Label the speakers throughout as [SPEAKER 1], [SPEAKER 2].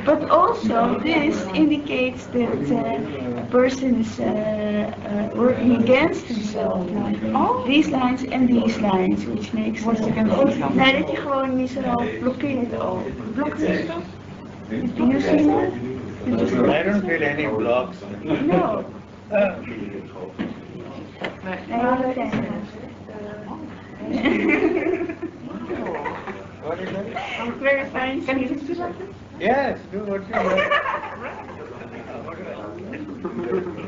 [SPEAKER 1] But also, this indicates that a person is working against himself. These lines and these lines, which makes
[SPEAKER 2] What's against himself?
[SPEAKER 1] Nou, dat hij gewoon jezelf blokkeert al. Blokkeert. You see that?
[SPEAKER 3] I don't feel any blocks.
[SPEAKER 1] No.
[SPEAKER 3] What is that?
[SPEAKER 1] Very fine.
[SPEAKER 2] Can you do like this?
[SPEAKER 3] Yes, do what you want.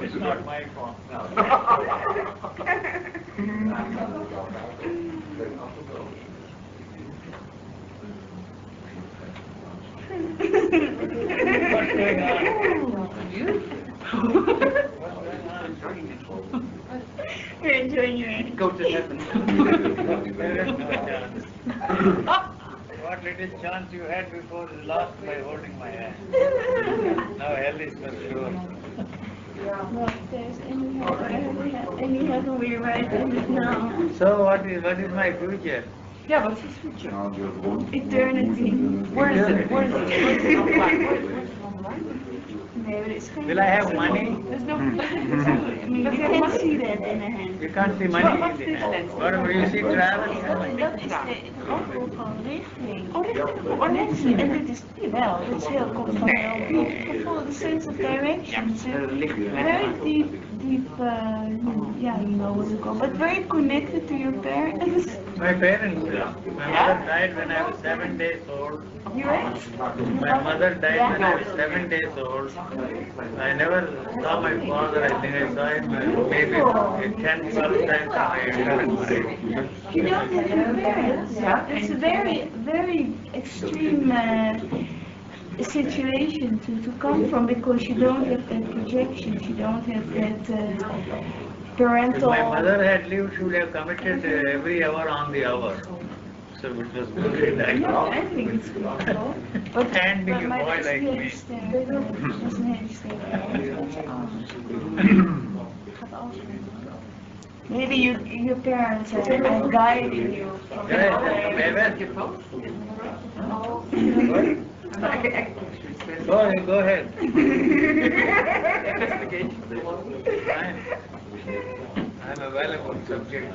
[SPEAKER 3] It's not my fault. What's going on?
[SPEAKER 1] You're enjoying your energy.
[SPEAKER 2] Go to heaven.
[SPEAKER 3] There is no chance. What little chance you had before is lost by holding my hand. Now hell is for sure.
[SPEAKER 1] Well, if there's any heaven we write in it now.
[SPEAKER 3] So what is my future?
[SPEAKER 2] Yeah, what's his future?
[SPEAKER 1] Eternity.
[SPEAKER 2] Where is it? Where is it?
[SPEAKER 1] Nee, but it's kind
[SPEAKER 3] Will I have money?
[SPEAKER 2] There's no
[SPEAKER 1] I mean, you can see that in a hand.
[SPEAKER 3] You can't see money. What will you see travel?
[SPEAKER 1] Dat is de afrol van richting. Connectie. En dit is, jawel, dit is heel komt van heel follow the sense of direction. Very deep, yeah, you know what it's called, but very connected to your parents.
[SPEAKER 3] My parents, my mother died when I was 7 days old.
[SPEAKER 1] Your ex?
[SPEAKER 3] My mother died when I was 7 days old. I never saw my father. I think I saw him maybe 10, 12 times in my entire life.
[SPEAKER 1] You don't have your parents. It's a very extreme situation to come from because you don't have that projections, you don't have that parental.
[SPEAKER 3] If my mother had lived, she would have committed every hour on the hour. So it was good.
[SPEAKER 1] Yeah, I think it's beautiful.
[SPEAKER 3] And being a
[SPEAKER 1] my
[SPEAKER 3] boy like me.
[SPEAKER 1] Dat is een hele sterke. Maybe your parents are guiding you.
[SPEAKER 3] Go ahead. I'm available subject.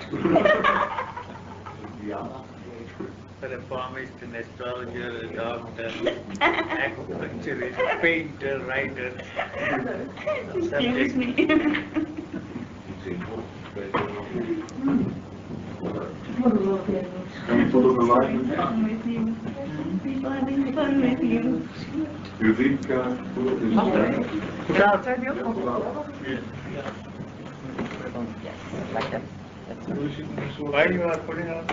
[SPEAKER 3] For a palmist, an astrologer, a doctor, acupuncturist, painter, writer.
[SPEAKER 1] Excuse me. Fun with you. People having fun with you.
[SPEAKER 4] Muziek
[SPEAKER 2] Is that outside you? Like that.
[SPEAKER 3] Why you are putting on?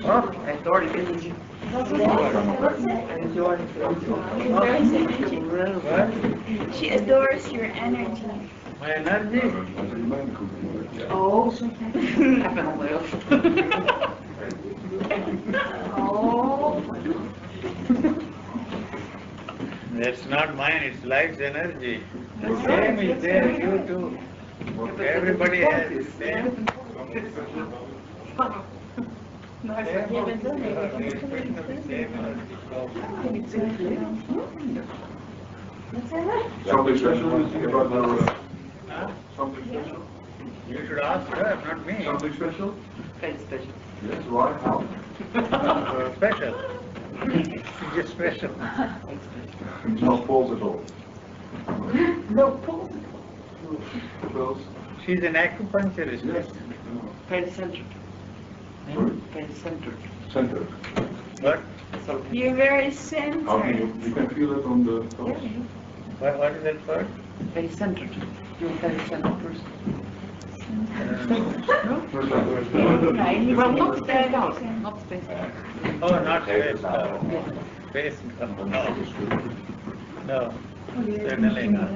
[SPEAKER 2] Oh, authority energy.
[SPEAKER 1] She adores your energy.
[SPEAKER 3] My energy?
[SPEAKER 2] Oh, heaven will. Oh.
[SPEAKER 3] That's not mine, it's life's energy. The same is there, you too. Everybody has the same.
[SPEAKER 4] Something special you think about her? Something special?
[SPEAKER 3] You should ask her, not me.
[SPEAKER 4] Something special?
[SPEAKER 2] Very special.
[SPEAKER 4] Yes, why? How?
[SPEAKER 3] Special. She's just special.
[SPEAKER 4] It's not false at all.
[SPEAKER 2] No pulse.
[SPEAKER 4] What else?
[SPEAKER 3] She's an acupuncturist.
[SPEAKER 4] Yes.
[SPEAKER 2] Very centered.
[SPEAKER 4] Sorry?
[SPEAKER 2] Very centered.
[SPEAKER 4] Centered.
[SPEAKER 3] What?
[SPEAKER 2] So,
[SPEAKER 1] You're very
[SPEAKER 4] How can
[SPEAKER 1] centered.
[SPEAKER 4] you can feel it on the toes?
[SPEAKER 3] What is that word?
[SPEAKER 2] very centered. You're a very centered person.
[SPEAKER 4] First time.
[SPEAKER 2] Well, not spaced out. Not spaced out.
[SPEAKER 3] Oh, not spaced out. Spaced out. No. No. Certainly not.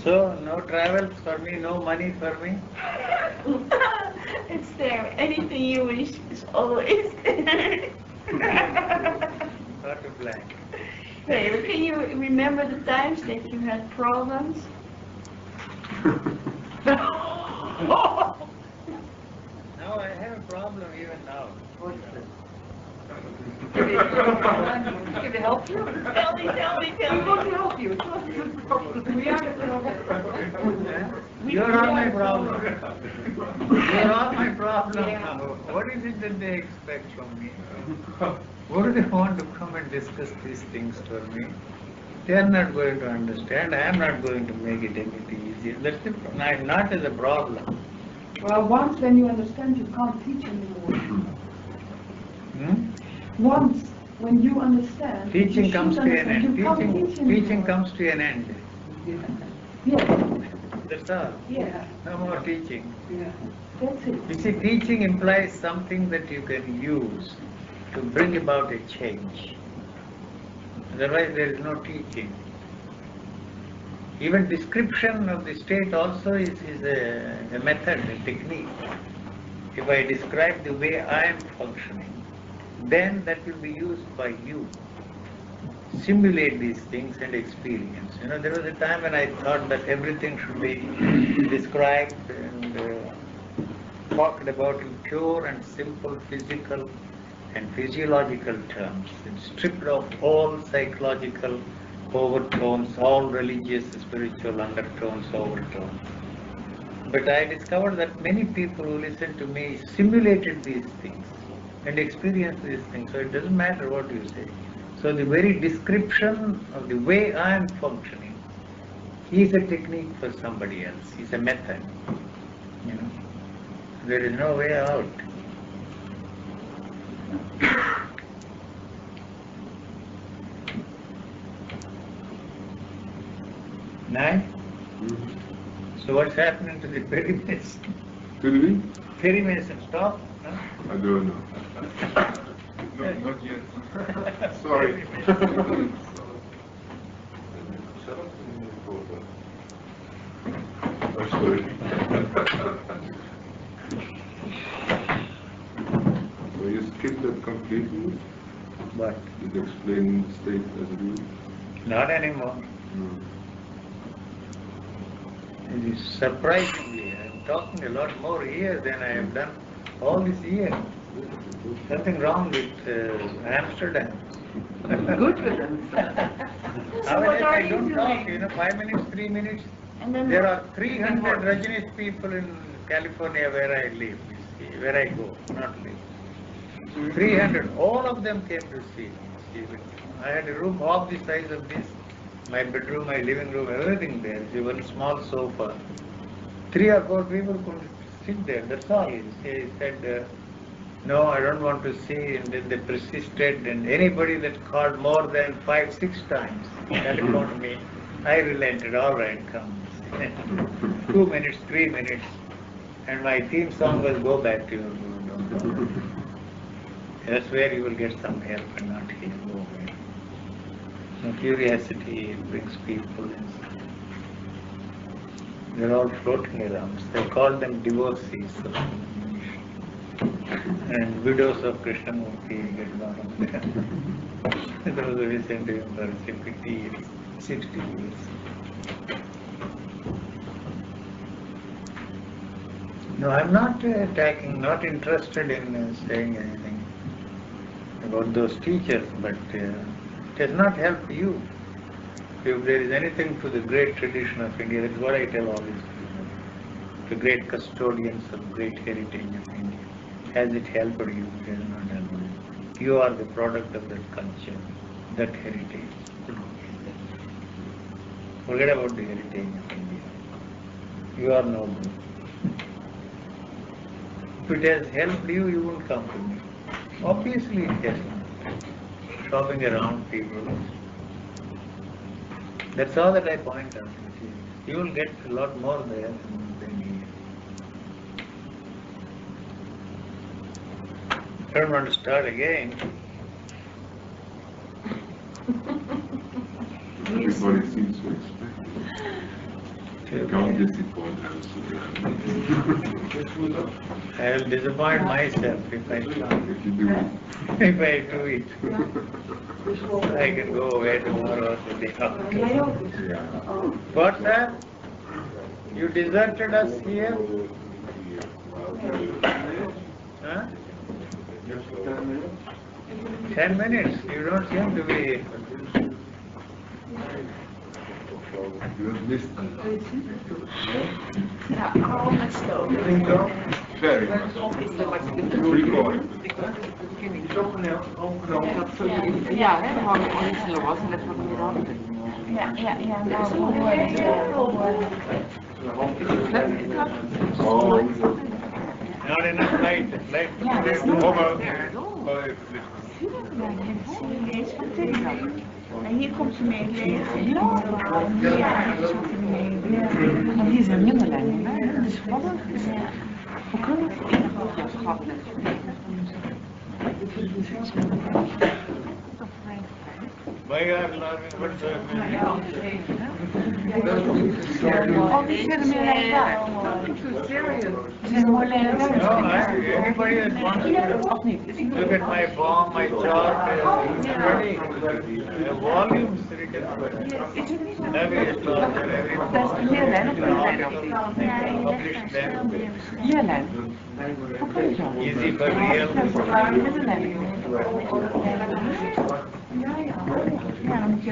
[SPEAKER 3] So, no travels for me, no money for me?
[SPEAKER 1] It's there. Anything you wish is always there.
[SPEAKER 3] Not a blank.
[SPEAKER 1] Okay, can you remember the times that you had problems?
[SPEAKER 3] No, I have a problem even now.
[SPEAKER 2] Can we help you?
[SPEAKER 1] Tell me.
[SPEAKER 2] We want to help you. It's not your problem. We are the problem.
[SPEAKER 3] You're all my problem. You're all my problem now. What is it that they expect from me? What do they want to come and discuss these things for me? They are not going to understand. I am not going to make it anything easier. That's the problem. Not as a problem.
[SPEAKER 2] Well, once when you understand, you can't teach anymore. Once when you understand,
[SPEAKER 3] Teaching
[SPEAKER 2] you
[SPEAKER 3] comes to
[SPEAKER 2] should
[SPEAKER 3] an end.
[SPEAKER 2] understand, you can't teach anymore.
[SPEAKER 3] Teaching comes to an end.
[SPEAKER 2] Yeah.
[SPEAKER 3] That's all.
[SPEAKER 2] Yeah.
[SPEAKER 3] No more teaching.
[SPEAKER 2] Yeah. That's it.
[SPEAKER 3] You see, teaching implies something that you can use to bring about a change. Otherwise, there is no teaching. Even description of the state also is a method, a technique. If I describe the way I am functioning, then that will be used by you. Simulate these things and experience. You know, there was a time when I thought that everything should be described and talked about in pure and simple physical and physiological terms, and stripped off all psychological overtones, all religious, spiritual undertones, overtones. But I discovered that many people who listened to me simulated these things and experienced these things, so it doesn't matter what you say. So the very description of the way I am functioning is a technique for somebody else, is a method. You know, there is no way out. Nine? So what's happening to the Perimason?
[SPEAKER 4] To the
[SPEAKER 3] Perimason, stop? No?
[SPEAKER 4] I don't know. No, not yet. Sorry. I'm sorry. So you skipped that completely?
[SPEAKER 3] What?
[SPEAKER 4] Did explain the state as it is?
[SPEAKER 3] Not anymore. It is surprisingly, I am talking a lot more here than I have done all this year. Nothing wrong with Amsterdam.
[SPEAKER 2] Good with them.
[SPEAKER 3] Nowadays I don't talk, 5 minutes, 3 minutes.
[SPEAKER 1] And then
[SPEAKER 3] There are 300 Rajneesh people in California where I live, you see, where I go, not live. 300, all of them came to see me. I had a room half the size of this. My bedroom, my living room, everything there. There was a small sofa. 3 or 4 people could sit there, that's all. He said, no, I don't want to see, and then they persisted, and anybody that called more than 5, 6 times telephoned me, I relented, all right, come. 2 minutes, 3 minutes, and my theme song was Go Back to Your Room. That's where you will get some help and not here. Go away. So curiosity brings people inside. They're all floating around. They call them devotees. And widows of Krishnamurti get one of them. Those who listen to him for 50 years, 60 years. No, I'm not attacking, not interested in saying anything about those teachers, but it has not helped you. If there is anything to the great tradition of India, that's what I tell all these people, the great custodians of great heritage of India. Has it helped you? It has not helped you. You are the product of that culture, that heritage. Forget about the heritage of India. You are no good. If it has helped you, you won't come to me. Obviously it has not. Shopping around people. That's all that I point out. You will get a lot more there than here. I don't want to start again.
[SPEAKER 4] Everybody seems to expect. can't disappoint us.
[SPEAKER 3] I'll disappoint myself if I
[SPEAKER 4] If you do it.
[SPEAKER 3] if I do it. I can go away tomorrow or the day after.
[SPEAKER 4] Yeah.
[SPEAKER 3] What, sir? You deserted us here? Huh? 10 minutes. You don't seem to be.
[SPEAKER 4] You have missed us.
[SPEAKER 1] Ja, gewoon met stoom.
[SPEAKER 4] Very much. Recording.
[SPEAKER 2] Ja, hè, dan hangt het niet zo was en dat wordt niet handig.
[SPEAKER 1] Ja, nou, we
[SPEAKER 3] Not enough light.
[SPEAKER 1] En hier komt ze mee leven. Ja, hier zit hij mee.
[SPEAKER 2] Maar hier zijn minder lijnen, hè? Dat is grappig.
[SPEAKER 1] Ja.
[SPEAKER 2] Hoe kan dat? Ja, zo grappig. Oh, die zijn er meer lijnen daar. Er zijn er meer lijnen daar.
[SPEAKER 3] Everybody has one.
[SPEAKER 2] Of niet?
[SPEAKER 3] Look at my form, my chart, ready. Volumes written. Every chart, every
[SPEAKER 2] Dat is meer lijnen of meer lijnen?
[SPEAKER 3] published them.
[SPEAKER 2] Meer lijnen. Hoe kan het zo?
[SPEAKER 3] Easy for real.
[SPEAKER 2] Minder lijnen. Ja, dan moet je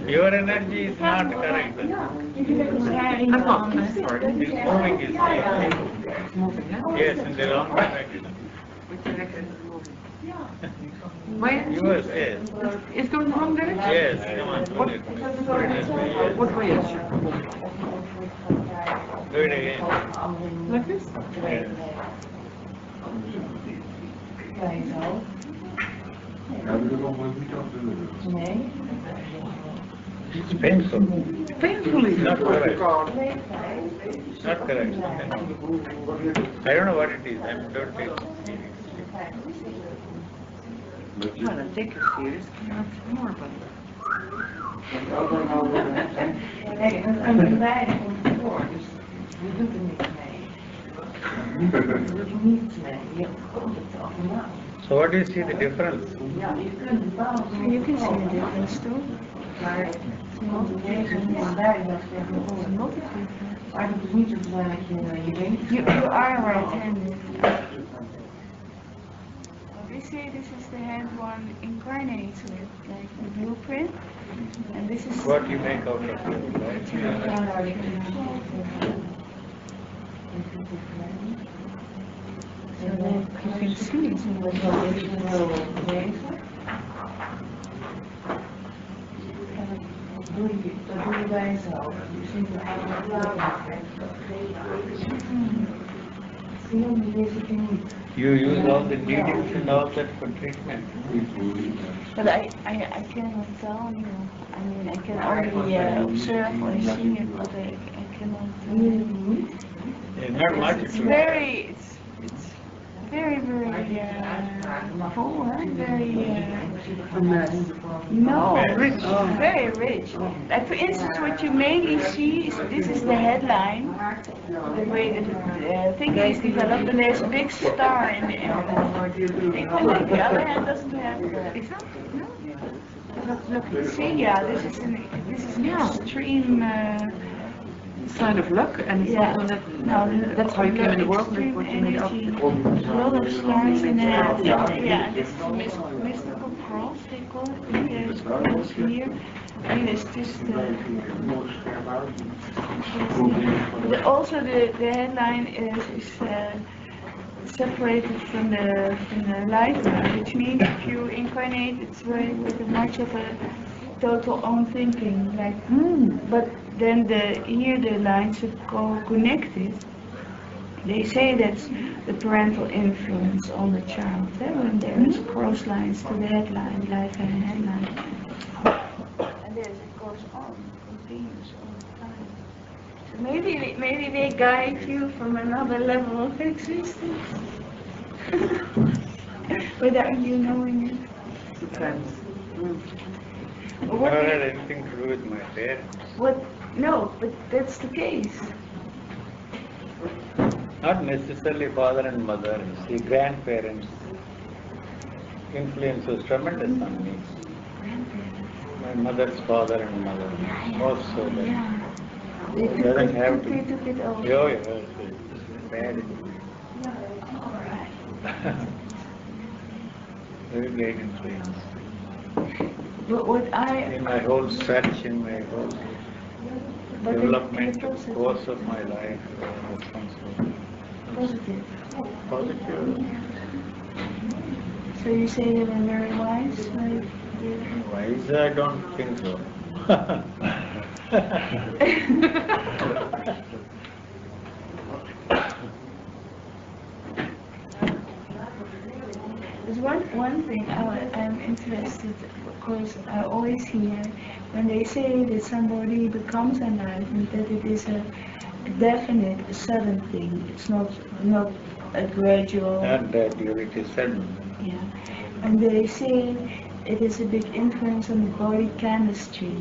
[SPEAKER 3] Your energy is not correct.
[SPEAKER 2] I'm not.
[SPEAKER 3] This moving is
[SPEAKER 2] Moving, hè?
[SPEAKER 3] yes in the wrong direction.
[SPEAKER 2] Which direction is it moving? Where?
[SPEAKER 3] Yours, yes.
[SPEAKER 2] It's going the wrong direction?
[SPEAKER 3] Yes, come on, do it. Yes.
[SPEAKER 2] What way is it?
[SPEAKER 3] Do it again.
[SPEAKER 2] Like this?
[SPEAKER 3] Yes.
[SPEAKER 4] Hebben we er nog maar niet aan te doen?
[SPEAKER 3] It's painful.
[SPEAKER 2] Painfully.
[SPEAKER 3] Not correct. Not correct. I don't know what it is. I don't take it seriously.
[SPEAKER 2] Well, I take it serious. Not more, but...
[SPEAKER 1] En de beide komt voor, dus we doen er niks mee. We doen niets mee, je komt het allemaal.
[SPEAKER 3] So what do you see the difference?
[SPEAKER 1] Ja, je kunt bepaalde... You can see the difference too. Maar het deze is duidelijk tegenwoordig. Maar het is niet zo belangrijk dat je weet. You are right-handed. They say this is the hand one incarnates with, like the blueprint. And this is
[SPEAKER 3] What you make out of it, right?
[SPEAKER 1] So that you can see it in the dat doe je bij jezelf. Je ziet het eigenlijk
[SPEAKER 3] You use all the needles and all that for treatment.
[SPEAKER 1] But I cannot tell you. I mean, I can only observe or see it, but I cannot.
[SPEAKER 3] It's not much.
[SPEAKER 1] It's very full, huh? Very no, rich, very rich. Like for instance, what you mainly see is this is the headline, the way the thinking is developed, and there's a big star in the end. The other hand doesn't have. Is that? No. See, yeah, this is an extreme.
[SPEAKER 2] Sign of luck, and it's
[SPEAKER 1] Yeah.
[SPEAKER 2] also
[SPEAKER 1] No,
[SPEAKER 2] that's how you came in the world, and what you made up.
[SPEAKER 1] A lot of stars in it. Yeah, this is a mystical cross, they call it. There's cross here. And it's just also the headline is separated from the lifetime, which means if you incarnate, it's very with much of a total own thinking, like but then here the lines that go connected. They say that's the parental influence on the child. When there's cross lines to the headline, life and headline, and it goes on, continues all the time. So maybe they guide you from another level of existence without you knowing it.
[SPEAKER 2] Depends.
[SPEAKER 1] What
[SPEAKER 3] Never
[SPEAKER 1] do
[SPEAKER 3] had
[SPEAKER 1] you-
[SPEAKER 3] anything to do with my parents.
[SPEAKER 1] What? No, but that's the case.
[SPEAKER 3] Not necessarily father and mother. See, grandparents influence was tremendous on me.
[SPEAKER 1] Grandparents.
[SPEAKER 3] My mother's father and mother also. That
[SPEAKER 1] Yeah. They took
[SPEAKER 3] doesn't
[SPEAKER 1] it,
[SPEAKER 3] have to.
[SPEAKER 1] they took it over.
[SPEAKER 3] Oh, yes, it's bad.
[SPEAKER 1] All right.
[SPEAKER 3] Very great influence.
[SPEAKER 1] But what I
[SPEAKER 3] In my whole search, in my whole
[SPEAKER 1] but in the
[SPEAKER 3] development
[SPEAKER 1] process-
[SPEAKER 3] course of my life, responsible.
[SPEAKER 1] positive.
[SPEAKER 3] Positive.
[SPEAKER 1] So you say they were very wise, like
[SPEAKER 3] Wise, I don't think so.
[SPEAKER 1] there's one thing I'm interested, because I always hear when they say that somebody becomes enlightened, that it is a definite, a sudden thing. It's not a gradual.
[SPEAKER 3] Not that it is sudden.
[SPEAKER 1] Yeah. And they say it is a big influence on the body chemistry,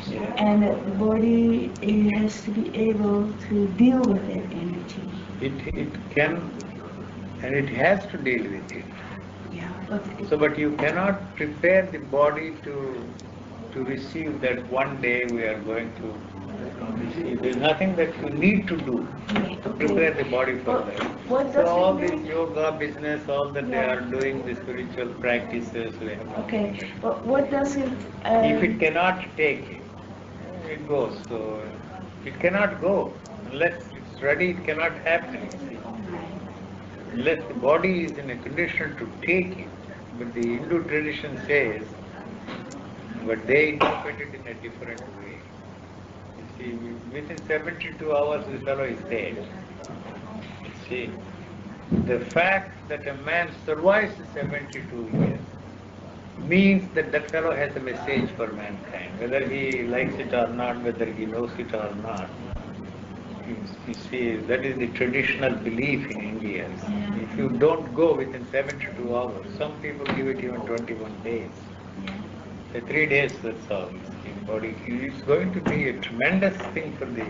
[SPEAKER 3] Yeah.
[SPEAKER 1] and that the body it has to be able to deal with that energy.
[SPEAKER 3] It can and it has to deal with it.
[SPEAKER 1] Yeah. But
[SPEAKER 3] So, but you cannot prepare the body to receive that one day we are going to receive. There's nothing that you need to do to prepare the body for
[SPEAKER 1] But
[SPEAKER 3] that.
[SPEAKER 1] what
[SPEAKER 3] So
[SPEAKER 1] does
[SPEAKER 3] all
[SPEAKER 1] it
[SPEAKER 3] this
[SPEAKER 1] mean?
[SPEAKER 3] yoga business, all that they
[SPEAKER 1] Yeah.
[SPEAKER 3] are doing, the spiritual practices, we have nothing
[SPEAKER 1] Okay.
[SPEAKER 3] to do.
[SPEAKER 1] But what does it?
[SPEAKER 3] If it cannot take it, it goes. So it cannot go unless it's ready. It cannot happen. You see. Unless the body is in a condition to take it. But the Hindu tradition says, but they interpret it in a different way. You see, within 72 hours the fellow is dead. You see, the fact that a man survives 72 years means that that fellow has a message for mankind, whether he likes it or not, whether he knows it or not. You see, that is the traditional belief in India.
[SPEAKER 1] Yeah.
[SPEAKER 3] If you don't go within 72 hours, some people give it even 21 days. The 3 days, that's all. The body, it's going to be a tremendous thing for the,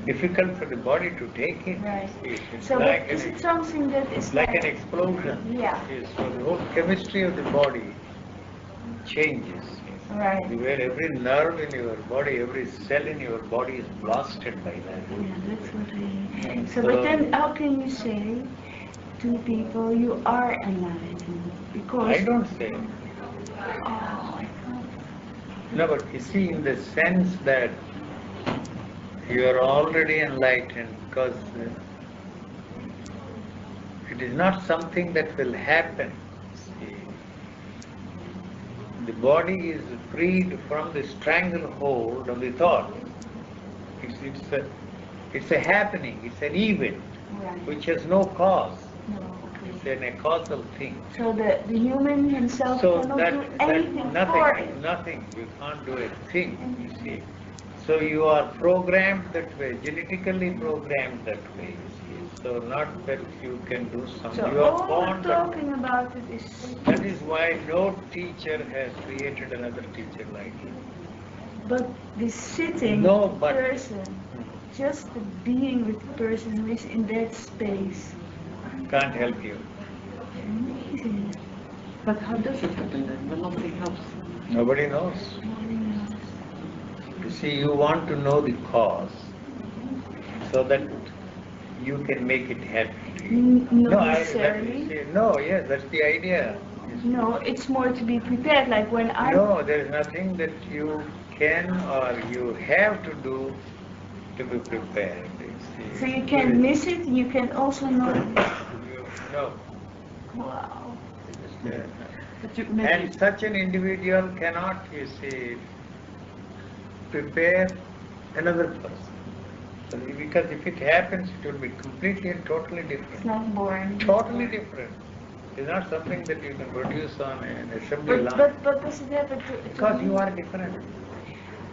[SPEAKER 3] difficult for the body to take it.
[SPEAKER 1] Right.
[SPEAKER 3] It's
[SPEAKER 1] So
[SPEAKER 3] like
[SPEAKER 1] is it something that is
[SPEAKER 3] like an explosion.
[SPEAKER 1] Yeah.
[SPEAKER 3] Yes, so the whole chemistry of the body changes.
[SPEAKER 1] Right.
[SPEAKER 3] Where every nerve in your body, every cell in your body is blasted by that.
[SPEAKER 1] Yeah, that's what I. So,
[SPEAKER 3] So-
[SPEAKER 1] but then how can you say to people you are enlightened? Because
[SPEAKER 3] I don't say.
[SPEAKER 1] Oh, I can't.
[SPEAKER 3] No, but you see, in the sense that you are already enlightened, because it is not something that will happen. See, the body is freed from the stranglehold of the thought. It's a happening, it's an event
[SPEAKER 1] Right.
[SPEAKER 3] which has no cause.
[SPEAKER 1] No,
[SPEAKER 3] It's
[SPEAKER 1] okay.
[SPEAKER 3] a causal thing.
[SPEAKER 1] So the human himself
[SPEAKER 3] So
[SPEAKER 1] cannot
[SPEAKER 3] that,
[SPEAKER 1] do
[SPEAKER 3] that
[SPEAKER 1] anything for
[SPEAKER 3] nothing,
[SPEAKER 1] it.
[SPEAKER 3] nothing, you can't do a thing, you see. So you are programmed that way, genetically programmed that way, you see. So not that you can do something,
[SPEAKER 1] So
[SPEAKER 3] you are
[SPEAKER 1] all
[SPEAKER 3] born
[SPEAKER 1] we're
[SPEAKER 3] that.
[SPEAKER 1] talking about it is,
[SPEAKER 3] That is why no teacher has created another teacher like you.
[SPEAKER 1] but the sitting
[SPEAKER 3] No, but-
[SPEAKER 1] person, just the being with the person who is in that space.
[SPEAKER 3] Can't help you.
[SPEAKER 1] Amazing.
[SPEAKER 2] But how does it happen then when nobody helps?
[SPEAKER 3] Nobody knows. You see, you want to know the cause so that you can make it happen to you.
[SPEAKER 1] Not
[SPEAKER 3] No, let me
[SPEAKER 1] necessarily.
[SPEAKER 3] say, no, yes, that's the idea.
[SPEAKER 1] No, it's more to be prepared. Like when I
[SPEAKER 3] No, there is nothing that you can or you have to do to be prepared.
[SPEAKER 1] so you can miss it. You can also know.
[SPEAKER 3] No.
[SPEAKER 1] Wow.
[SPEAKER 2] But you
[SPEAKER 3] And such an individual cannot, you see, prepare another person. So because if it happens, it will be completely and totally
[SPEAKER 1] It's
[SPEAKER 3] different.
[SPEAKER 1] not boring.
[SPEAKER 3] Totally different. It's not something that you can produce on an assembly line.
[SPEAKER 1] But does it happen to?
[SPEAKER 3] Because you are different.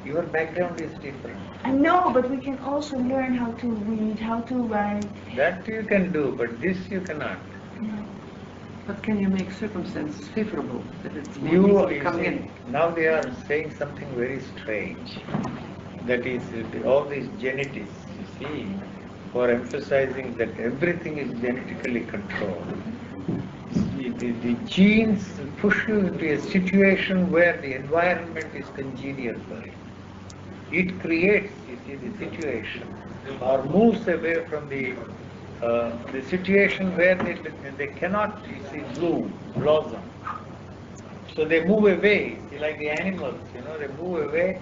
[SPEAKER 3] Your background is different.
[SPEAKER 1] I know, but we can also learn how to read, how to write.
[SPEAKER 3] That you can do, but this you cannot.
[SPEAKER 2] But can you make circumstances favorable that it's more
[SPEAKER 3] You
[SPEAKER 2] easy to come
[SPEAKER 3] see,
[SPEAKER 2] in?
[SPEAKER 3] now they are saying something very strange. That is, all these genetics, you see, for emphasizing that everything is genetically controlled. The genes push you into a situation where the environment is congenial for it. It creates, you see, the situation, or moves away from the situation where they cannot, you see, blossom. So they move away, see, like the animals, they move away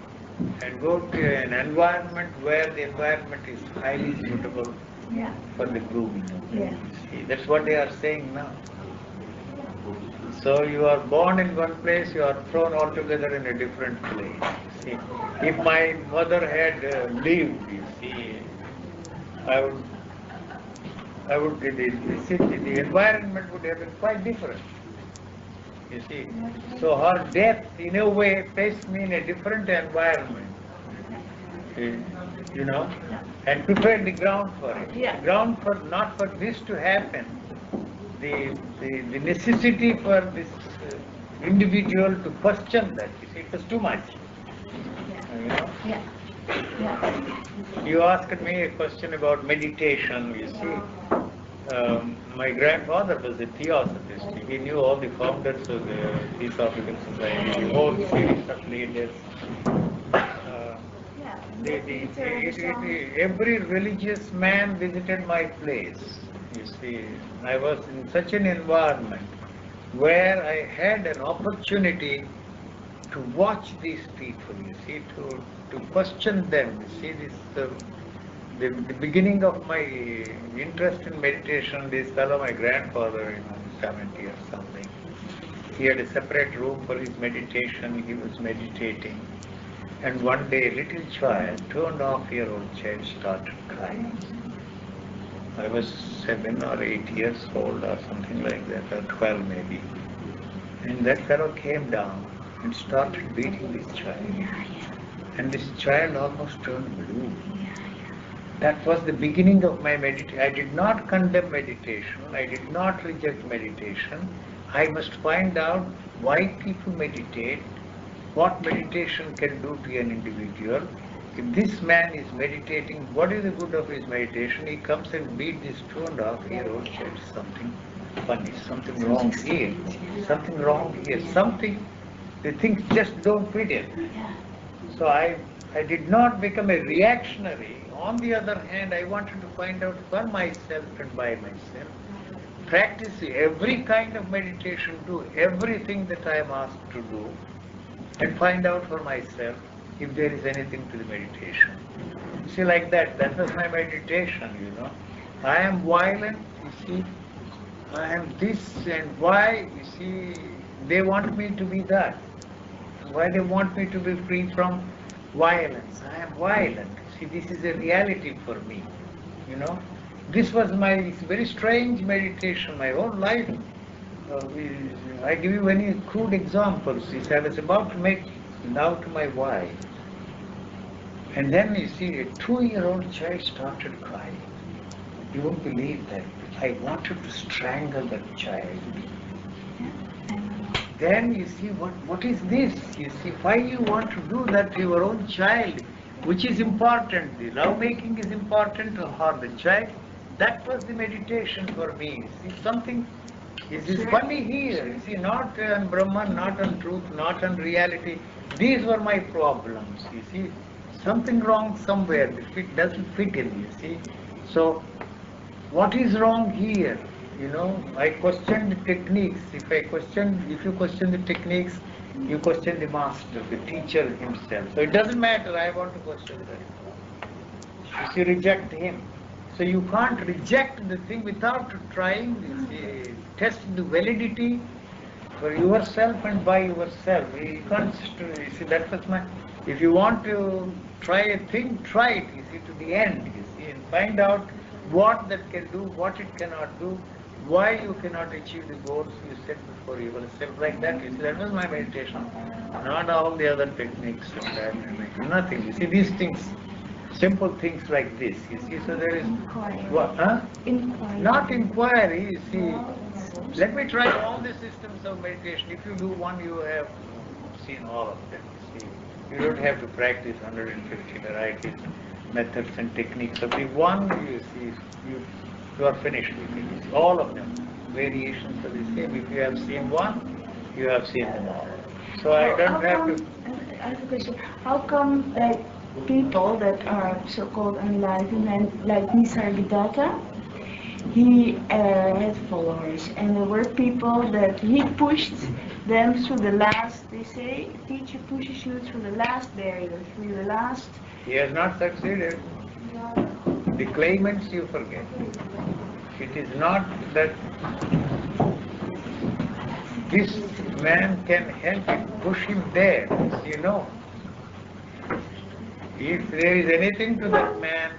[SPEAKER 3] and go to an environment where the environment is highly suitable
[SPEAKER 1] Yeah.
[SPEAKER 3] for the blooming.
[SPEAKER 1] Yeah.
[SPEAKER 3] See, that's what they are saying now. So you are born in one place, you are thrown altogether in a different place. See, if my mother had lived, you see, the environment would have been quite different. You see, so her death in a way placed me in a different environment, and prepared the ground for it.
[SPEAKER 1] Yeah.
[SPEAKER 3] The ground for not for this to happen. The necessity for this individual to question that, you see, it was too much.
[SPEAKER 1] Yeah. Yeah.
[SPEAKER 3] You asked me a question about meditation, you see. My grandfather was a theosophist. He knew all the founders of the Theosophical Society, the whole series of leaders. Every religious man visited my place. You see, I was in such an environment where I had an opportunity to watch these people, you see, to question them. You see, the beginning of my interest in meditation, this fellow, my grandfather, 70 or something, he had a separate room for his meditation, he was meditating. And one day a little child, 2.5-year-old child, started crying. I was 7 or 8 years old or something like that, or 12 maybe. And that fellow came down and started beating this child. And this child almost turned blue. That was the beginning of my meditation. I did not condemn meditation. I did not reject meditation. I must find out why people meditate, what meditation can do to an individual. If this man is meditating, what is the good of his meditation? He comes and beats this 2.5-year-old child. Something funny, something wrong here, something wrong here, something, the things just don't fit in. So I did not become a reactionary. On the other hand, I wanted to find out for myself and by myself. Practice every kind of meditation, do everything that I am asked to do, and find out for myself if there is anything to the meditation. See, like that, that was my meditation, I am violent, you see, I am this, and why, you see, they want me to be that. Why they want me to be free from violence. I am violent. See, this is a reality for me, This was my very strange meditation, my whole life. I give you many crude examples. I was about to make love to my wife. And then you see a 2-year-old child started crying. You won't believe that. I wanted to strangle that child. Then you see, what is this? You see, why you want to do that to your own child? Which is important? The love making is important or the child? That was the meditation for me. See, something is funny here. You see, not on Brahman, not on truth, not on reality. These were my problems. You see, something wrong somewhere. The fit doesn't fit in. You see, so what is wrong here? I question the techniques. If you question the techniques, you question the master, the teacher himself. So it doesn't matter. I want to question that. If you reject him, so you can't reject the thing without trying. Test the validity for yourself and by yourself. You can't. You see, that was my. If you want to try a thing, try it. You see, to the end. You see, and find out what that can do, what it cannot do, why you cannot achieve the goals you set before yourself, like that. You see, that was my meditation. Not all the other techniques and that, nothing. You see, these things, simple things like this, you see, so there is,
[SPEAKER 1] Inquiry.
[SPEAKER 3] what, huh?
[SPEAKER 1] Inquiry.
[SPEAKER 3] Not inquiry, you see,
[SPEAKER 1] platforms.
[SPEAKER 3] Let me try all the systems of meditation. If you do one, you have seen all of them. See, you don't have to practice 150 varieties, methods and techniques of the one. You see, you are finished with it. You see, all of them, variations of the same. If you have seen one, you have seen them all. So I don't have to.
[SPEAKER 1] I have a question. How come that people that are so-called enlightened and like Nisargadatta, he had followers, and there were people that he pushed them through the last, they say, teacher pushes you through the last barrier, through the last...
[SPEAKER 3] He has not succeeded. The claimants you forget. It is not that this man can help him, push him there, you know. If there is anything to that man,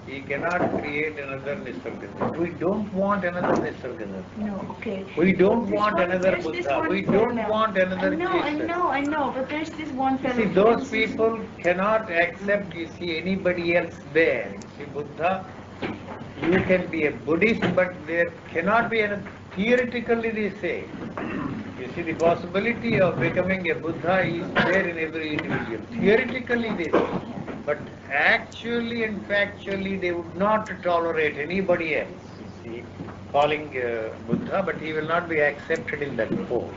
[SPEAKER 3] he cannot create another Nisargadatta. We don't want another Nisargadatta.
[SPEAKER 1] No, okay.
[SPEAKER 3] We don't
[SPEAKER 1] This
[SPEAKER 3] want
[SPEAKER 1] one-
[SPEAKER 3] another
[SPEAKER 1] there's this
[SPEAKER 3] Buddha.
[SPEAKER 1] one
[SPEAKER 3] We don't
[SPEAKER 1] fellow.
[SPEAKER 3] want another Jesus.
[SPEAKER 1] I know, but there's this one fellow.
[SPEAKER 3] See, those people cannot accept, you see, anybody else there. You see, Buddha, you can be a Buddhist, but there cannot be another. Theoretically, they say, you see, the possibility of becoming a Buddha is there in every individual. Theoretically, they say. But actually and factually, they would not tolerate anybody else, you see, calling Buddha, but he will not be accepted in that fold.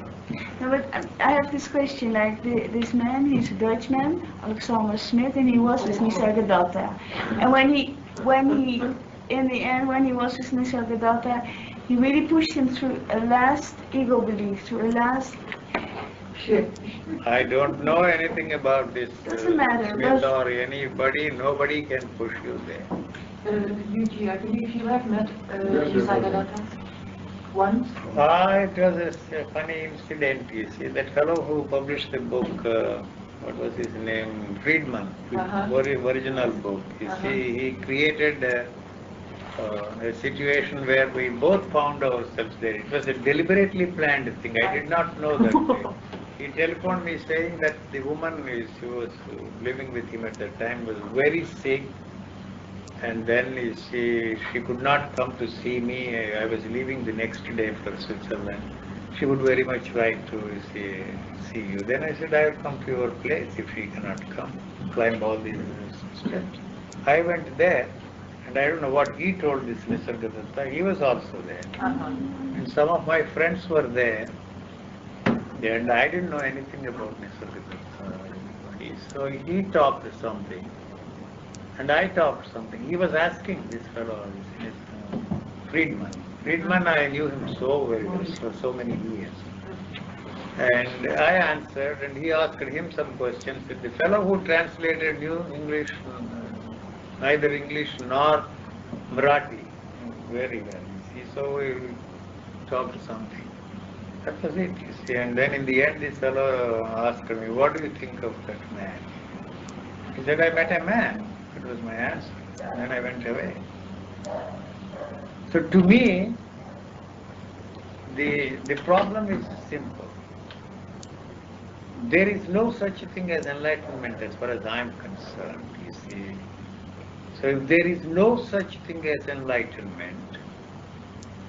[SPEAKER 1] No, but I have this question, like this man, he's a Dutchman, Alexander Smith, and he was with Nisargadatta. And when he, in the end, when he was with Nisargadatta, he really pushed him through a last ego belief, through a last...
[SPEAKER 3] I don't know anything about this
[SPEAKER 1] Doesn't matter,
[SPEAKER 3] Smith
[SPEAKER 1] but-
[SPEAKER 3] or anybody. Nobody can push you there.
[SPEAKER 2] Yuji, I believe you have met Nisargadatta once.
[SPEAKER 3] It was a funny incident, you see. That fellow who published the book, what was his name? Friedman, very original book. You see, he created a situation where we both found ourselves there. It was a deliberately planned thing. I did not know that. He telephoned me saying that the woman who was living with him at that time was very sick, and then she could not come to see me. I was leaving the next day for Switzerland. She would very much like to see you. Then I said, I will come to your place if she cannot come, climb all these steps. I went there, and I don't know what he told this Nisargadatta. He was also there. And some of my friends were there. And I didn't know anything about Nisargadatta. So he talked something, and I talked something. He was asking this fellow, Friedman. Friedman, I knew him so very well, for so many years. And I answered, and he asked him some questions. And the fellow who translated knew English, neither English nor Marathi, very well. So we talked something. That was it, you see. And then in the end, this fellow asked me, what do you think of that man? He said, I met a man. That was my answer. And then I went away. So to me, the problem is simple. There is no such thing as enlightenment as far as I am concerned, you see. So if there is no such thing as enlightenment,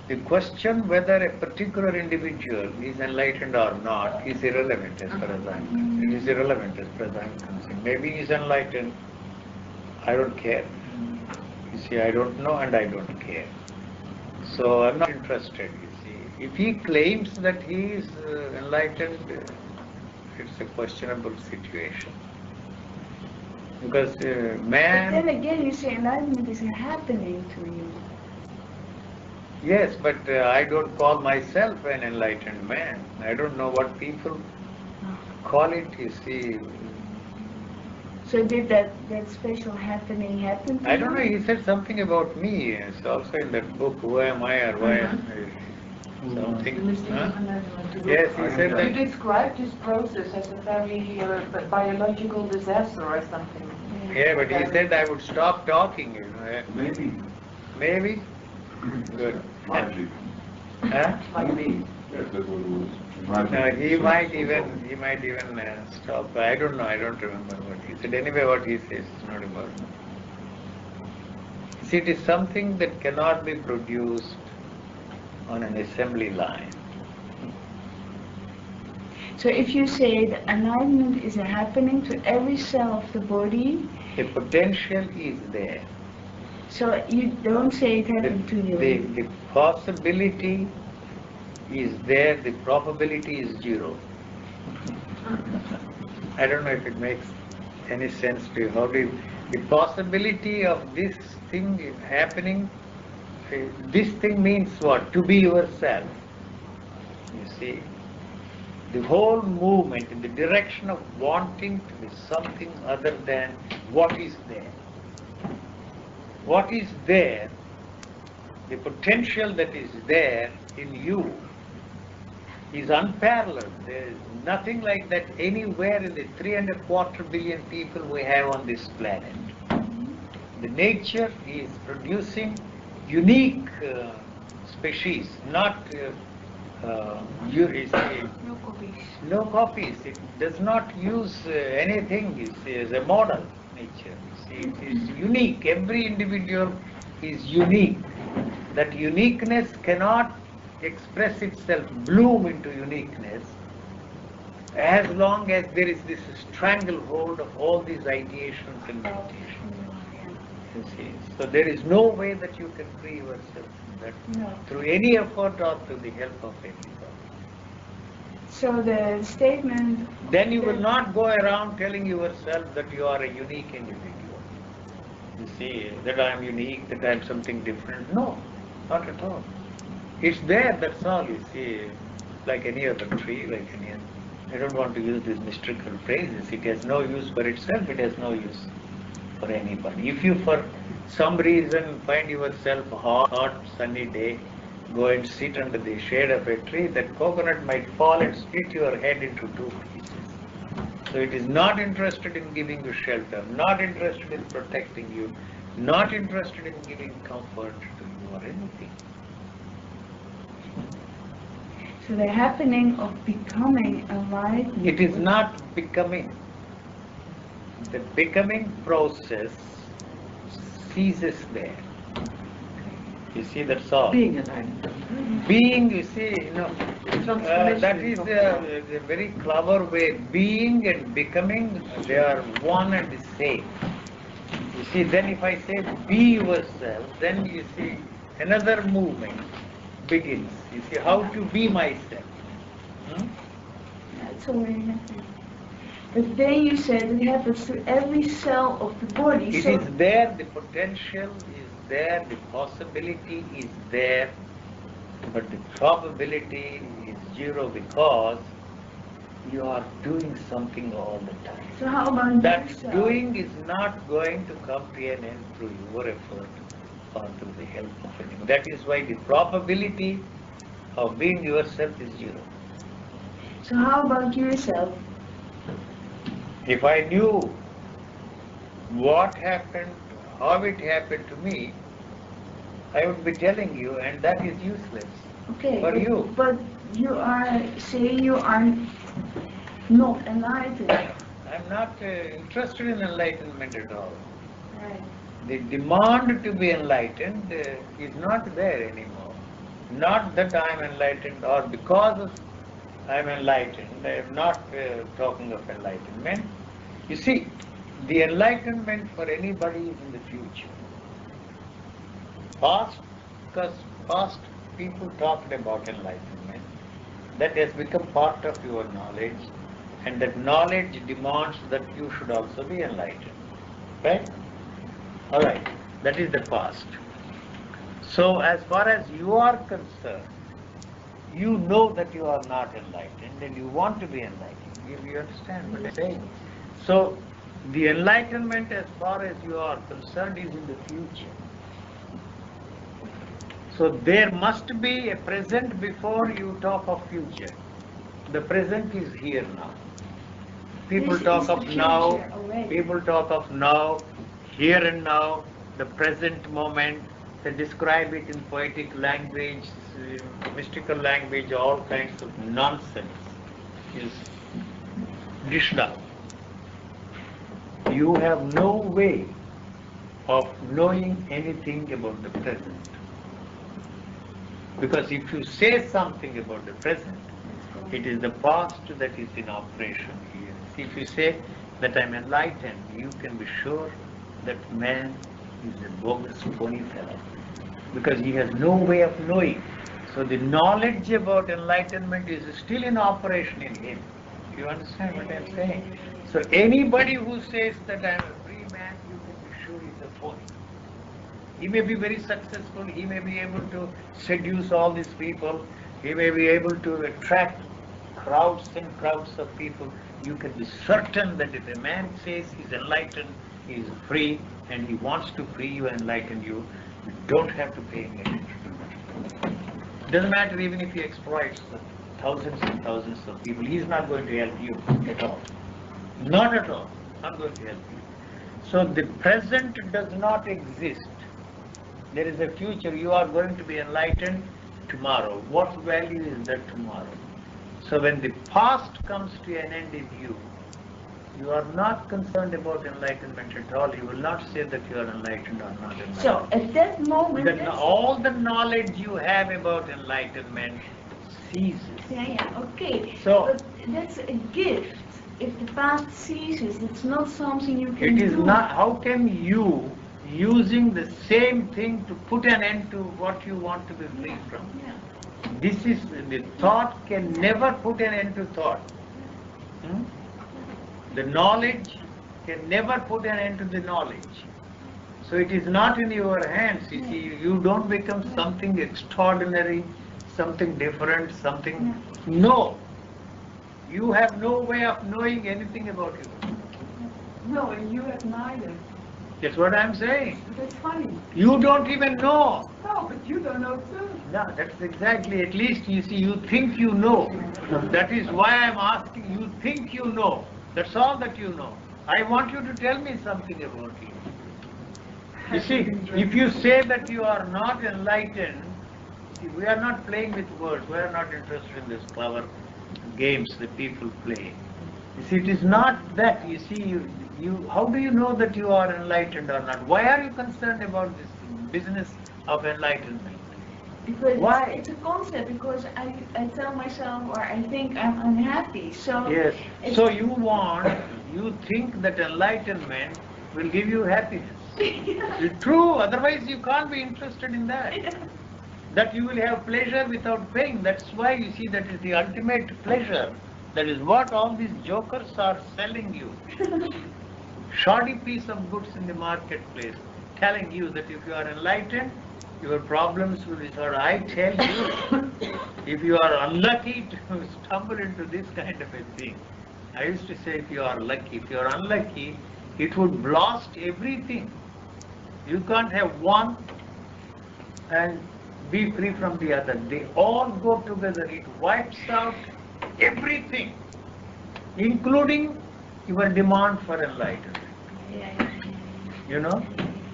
[SPEAKER 3] the question whether a particular individual is enlightened or not is irrelevant as far as I am concerned. It is irrelevant as far as I am concerned. Maybe he is enlightened, I don't care. You see, I don't know and I don't care. So I'm not interested, you see. If he claims that he is enlightened, it's a questionable situation. Because man...
[SPEAKER 1] But then again, you say enlightenment is happening to you.
[SPEAKER 3] Yes, but I don't call myself an enlightened man. I don't know what people call it, you see.
[SPEAKER 1] So did that special happening happen to you?
[SPEAKER 3] I don't know, he said something about me. It's also in that book, Who Am I or Why Am I? Something. Huh? Yes, he said
[SPEAKER 2] You
[SPEAKER 3] that.
[SPEAKER 2] described this process as a very biological disaster or something.
[SPEAKER 3] Yeah, but he said I would stop talking, you know.
[SPEAKER 4] Maybe.
[SPEAKER 3] Maybe? Good.
[SPEAKER 4] Might be.
[SPEAKER 3] Huh?
[SPEAKER 2] Might be.
[SPEAKER 4] Yes, that's what it was. Might be.
[SPEAKER 3] No, he might even stop. I don't know. I don't remember what he said. Anyway, what he says is not important. See, it is something that cannot be produced on an assembly line.
[SPEAKER 1] So if you say that enlightenment is happening to every cell of the body,
[SPEAKER 3] The potential is there.
[SPEAKER 1] so you don't say it happened to you.
[SPEAKER 3] The possibility is there, the probability is zero. I don't know if it makes any sense to you. How do you, the possibility of this thing happening, this thing means what? To be yourself. You see, the whole movement in the direction of wanting to be something other than what is there. What is there, the potential that is there in you is unparalleled. There is nothing like that anywhere in the 3.25 billion people we have on this planet. The nature is producing unique species, not
[SPEAKER 1] No copies.
[SPEAKER 3] no copies. It does not use anything. It's a model nature. See, it is unique. Every individual is unique. That uniqueness cannot express itself, bloom into uniqueness, as long as there is this stranglehold of all these ideations and meditations. You see, so there is no way that you can free yourself from that through any effort or through the help of anybody.
[SPEAKER 1] So the statement.
[SPEAKER 3] Then you will not go around telling yourself that you are a unique individual. You see, that I am unique, that I am something different. No, not at all. It's there, that's all, you see, like any other tree, like any other. I don't want to use these mystical phrases. It has no use for itself, it has no use for anybody. If you for some reason find yourself a hot, sunny day, go and sit under the shade of a tree, that coconut might fall and split your head into two pieces. So it is not interested in giving you shelter, not interested in protecting you, not interested in giving comfort to you or anything.
[SPEAKER 1] So the happening of becoming enlightened.
[SPEAKER 3] It is not becoming. The becoming process ceases there. You see, that's all.
[SPEAKER 2] Being enlightened.
[SPEAKER 3] Being, you see, that is a very clever way. Being and becoming, they are one and the same. You see, then if I say be yourself, then you see another movement begins. You see, how to be myself.
[SPEAKER 1] That's already happening. But then you said it happens to every cell of the body.
[SPEAKER 3] It is there, the potential is there, the possibility is there, but the probability is zero because you are doing something all the time.
[SPEAKER 1] So how about
[SPEAKER 3] That
[SPEAKER 1] yourself?
[SPEAKER 3] doing is not going to come to an end through your effort or through the help of anyone. That is why the probability of being yourself is zero.
[SPEAKER 1] So how about yourself?
[SPEAKER 3] If I knew what happened, how it happened to me, I would be telling you, and that is useless
[SPEAKER 1] Okay.
[SPEAKER 3] for you.
[SPEAKER 1] But you are saying you are not enlightened.
[SPEAKER 3] I'm not interested in enlightenment at all.
[SPEAKER 1] Right.
[SPEAKER 3] The demand to be enlightened is not there anymore. Not that I am enlightened or because of I am enlightened. I am not talking of enlightenment. You see, the enlightenment for anybody is in the future. Because past people talked about enlightenment. That has become part of your knowledge, and that knowledge demands that you should also be enlightened. Right? All right. That is the past. So as far as you are concerned, you know that you are not enlightened and you want to be enlightened. You understand what I'm saying? So the enlightenment as far as you are concerned is in the future. So there must be a present before you talk of future. The present is here now. People
[SPEAKER 1] This
[SPEAKER 3] talk
[SPEAKER 1] is
[SPEAKER 3] of
[SPEAKER 1] the
[SPEAKER 3] now,
[SPEAKER 1] future already.
[SPEAKER 3] people talk of now, here and now, the present moment. They describe it in poetic language, mystical language, all kinds of nonsense is dished out. You have no way of knowing anything about the present. Because if you say something about the present, it is the past that is in operation here. See, if you say that I'm enlightened, you can be sure that man is a bogus phony fellow. Because he has no way of knowing. So the knowledge about enlightenment is still in operation in him. You understand what I'm saying? So anybody who says that I'm a free man, you can be sure he's a phony. He may be very successful, he may be able to seduce all these people, he may be able to attract crowds and crowds of people. You can be certain that if a man says he's enlightened, he is free, and he wants to free you and enlighten you, you don't have to pay any attention. Doesn't matter even if he exploits thousands and thousands of people, he's not going to help you at all. Not at all. Not going to help you. So the present does not exist. There is a future. You are going to be enlightened tomorrow. What value is that tomorrow? So when the past comes to an end in you, you are not concerned about enlightenment at all. You will not say that you are enlightened or not enlightened.
[SPEAKER 1] So at that moment,
[SPEAKER 3] All the knowledge you have about enlightenment ceases.
[SPEAKER 1] yeah, okay.
[SPEAKER 3] So
[SPEAKER 1] but that's a gift. If the past ceases, it's not something you can
[SPEAKER 3] it
[SPEAKER 1] do.
[SPEAKER 3] is not. How can you, using the same thing to put an end to what you want to be free from?
[SPEAKER 1] Yeah.
[SPEAKER 3] This is, the thought can never put an end to thought. The knowledge can never put an end to the knowledge. So it is not in your hands. You see, you don't become something extraordinary, something different, something. No. You have no way of knowing anything about you.
[SPEAKER 2] No, and you have neither.
[SPEAKER 3] That's what I'm saying.
[SPEAKER 2] That's funny.
[SPEAKER 3] You don't even know.
[SPEAKER 2] No, but you don't know too.
[SPEAKER 3] No, that's exactly, at least you see, you think you know. That is why I'm asking, you think you know. That's all that you know. I want you to tell me something about you. You see, if you say that you are not enlightened, see, we are not playing with words. We are not interested in this clever games that people play. You see, it is not that. You see, how do you know that you are enlightened or not? Why are you concerned about this business of enlightenment?
[SPEAKER 1] Because
[SPEAKER 3] Why?
[SPEAKER 1] it's a concept, because I tell myself, or I think I'm unhappy. So
[SPEAKER 3] Yes.
[SPEAKER 1] it's-
[SPEAKER 3] So you think that enlightenment will give you happiness. It's true, otherwise you can't be interested in that. That you will have pleasure without pain. That's why you see that is the ultimate pleasure. That is what all these jokers are selling you. Shoddy piece of goods in the marketplace, telling you that if you are enlightened, your problems will be solved. I tell you, if you are unlucky to stumble into this kind of a thing, I used to say if you are lucky, if you are unlucky, it would blast everything. You can't have one and be free from the other. They all go together. It wipes out everything, including your demand for enlightenment. You know,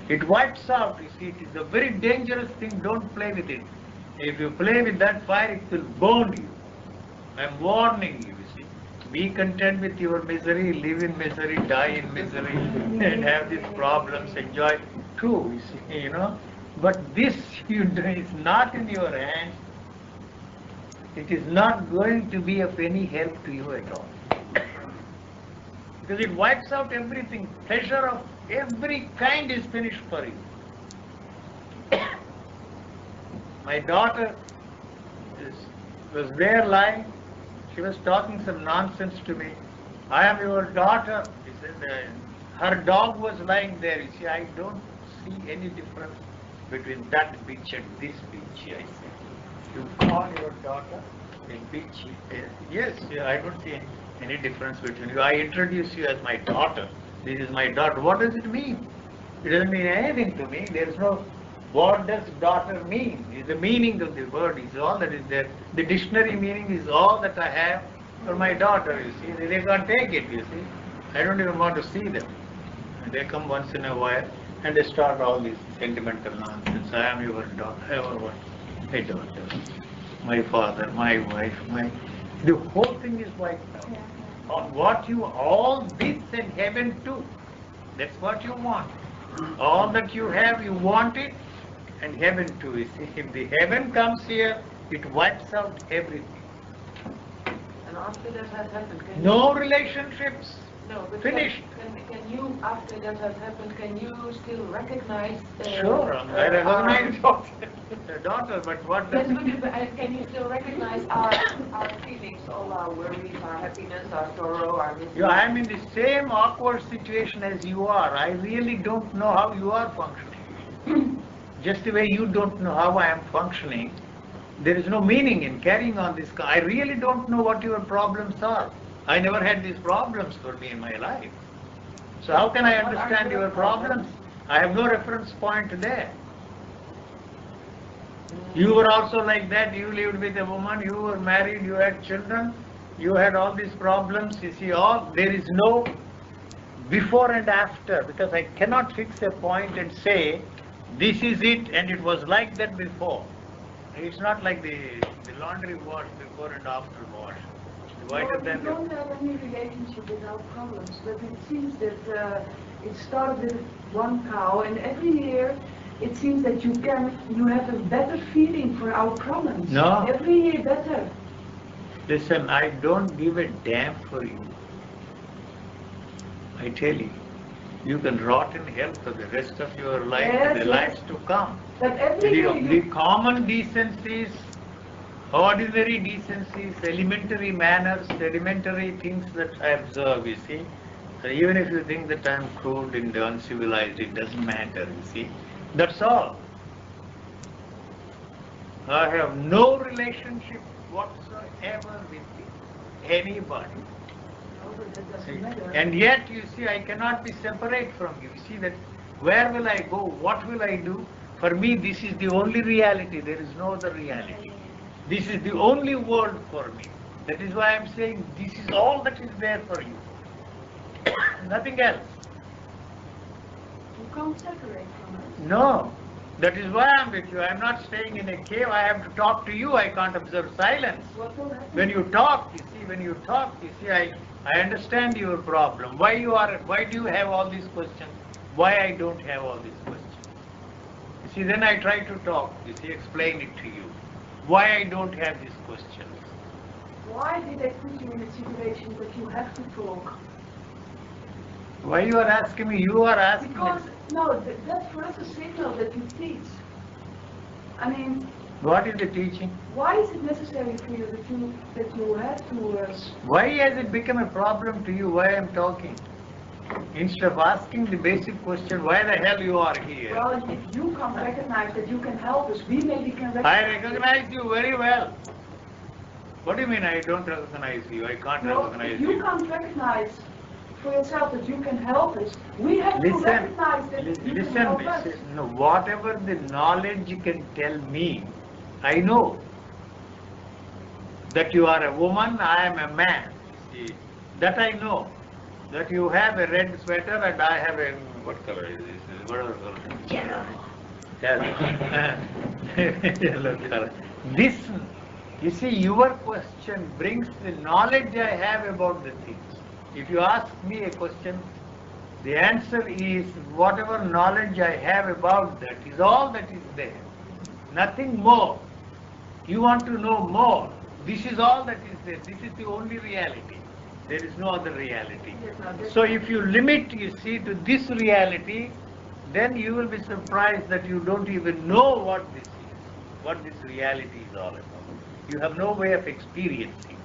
[SPEAKER 3] it wipes out. You see, it is a very dangerous thing. Don't play with it. If you play with that fire, it will burn you. I'm warning you. You see, be content with your misery, live in misery, die in misery, and have these problems. Enjoy. True, you see, you know. But this you do is not in your hands. It is not going to be of any help to you at all. Because it wipes out everything. Pleasure of every kind is finished for you. My daughter was there lying. She was talking some nonsense to me. I am your daughter. She said, her dog was lying there. You see, I don't see any difference between that bitch and this bitch. I said, you call your daughter a bitch? Yes, I don't see any difference between you. I introduce you as my daughter. This is my daughter. What does it mean? It doesn't mean anything to me. There is no, what does daughter mean? The meaning of the word is all that is there. The dictionary meaning is all that I have for my daughter, you see. They can't take it, you see. I don't even want to see them. They come once in a while and they start all this sentimental nonsense. I am your daughter, or what? My daughter, my father, my wife, the whole thing is wiped out. On what you, all this and heaven too. That's what you want. All that you have, you want it, and heaven too. You see, if the heaven comes here, it wipes out everything.
[SPEAKER 2] And after that has happened, can
[SPEAKER 3] No relationships.
[SPEAKER 2] No, but
[SPEAKER 3] Finished.
[SPEAKER 2] Can you, after that has happened, can you still recognize?
[SPEAKER 3] Sure, I recognize the daughter, but what does
[SPEAKER 2] Can you still recognize our feelings, all our worries, our happiness, our sorrow, our misery?
[SPEAKER 3] I am in the same awkward situation as you are. I really don't know how you are functioning. Just the way you don't know how I am functioning, there is no meaning in carrying on this. I really don't know what your problems are. I never had these problems for me in my life. So how can I understand your problems? I have no reference point there. You were also like that. You lived with a woman, you were married, you had children, you had all these problems. You see, there is no before and after, because I cannot fix a point and say, this is it and it was like that before. It's not like the laundry wash before and after wash.
[SPEAKER 5] We don't have any relationship with our problems, but it seems that it started with one cow, and every year it seems that you have a better feeling for our problems.
[SPEAKER 3] No.
[SPEAKER 5] Every year better.
[SPEAKER 3] Listen, I don't give a damn for you. I tell you, you can rot in hell for the rest of your life,
[SPEAKER 5] Yes,
[SPEAKER 3] the lives to come.
[SPEAKER 5] But every year
[SPEAKER 3] The common decencies, ordinary decencies, elementary manners, elementary things that I observe, you see. So even if you think that I am crude and uncivilized, it doesn't matter, you see. That's all. I have no relationship whatsoever with anybody. And yet, you see, I cannot be separate from you. You see that where will I go? What will I do? For me, this is the only reality. There is no other reality. This is the only world for me. That is why I am saying this is all that is there for you. Nothing else.
[SPEAKER 5] you can't separate from us.
[SPEAKER 3] No. That is why I am with you. I am not staying in a cave. I have to talk to you. I can't observe silence.
[SPEAKER 5] What will happen?
[SPEAKER 3] When you talk, I understand your problem. Why do you have all these questions? Why I don't have all these questions? You see, then I try to talk, explain it to you. Why I don't have these questions.
[SPEAKER 5] Why did they put you in a situation that you have to talk?
[SPEAKER 3] Why you are asking me? You are asking
[SPEAKER 5] Because,
[SPEAKER 3] me.
[SPEAKER 5] no, that's for us a signal that you teach. I mean,
[SPEAKER 3] What is the teaching?
[SPEAKER 5] why is it necessary for you that you have to...
[SPEAKER 3] Why has it become a problem to you? Why I am talking? Instead of asking the basic question, why the hell you are here?
[SPEAKER 5] Well, if you can't recognize that you can help us, we maybe can recognize...
[SPEAKER 3] I recognize you very well. What do you mean I don't recognize you? I can't
[SPEAKER 5] No,
[SPEAKER 3] recognize
[SPEAKER 5] if you can't recognize for yourself that you can help us, we have to recognize that you can help us.
[SPEAKER 3] No, whatever the knowledge can tell me, I know. That you are a woman, I am a man. See, that I know. That you have a red sweater and I have a, what color is this? What other color?
[SPEAKER 1] Yellow.
[SPEAKER 3] Yellow color. This, you see, your question brings the knowledge I have about the things. If you ask me a question, the answer is whatever knowledge I have about that is all that is there. Nothing more. You want to know more. This is all that is there. This is the only reality. There is no other reality. So if you limit, you see, to this reality, then you will be surprised that you don't even know what this is, what this reality is all about. You have no way of experiencing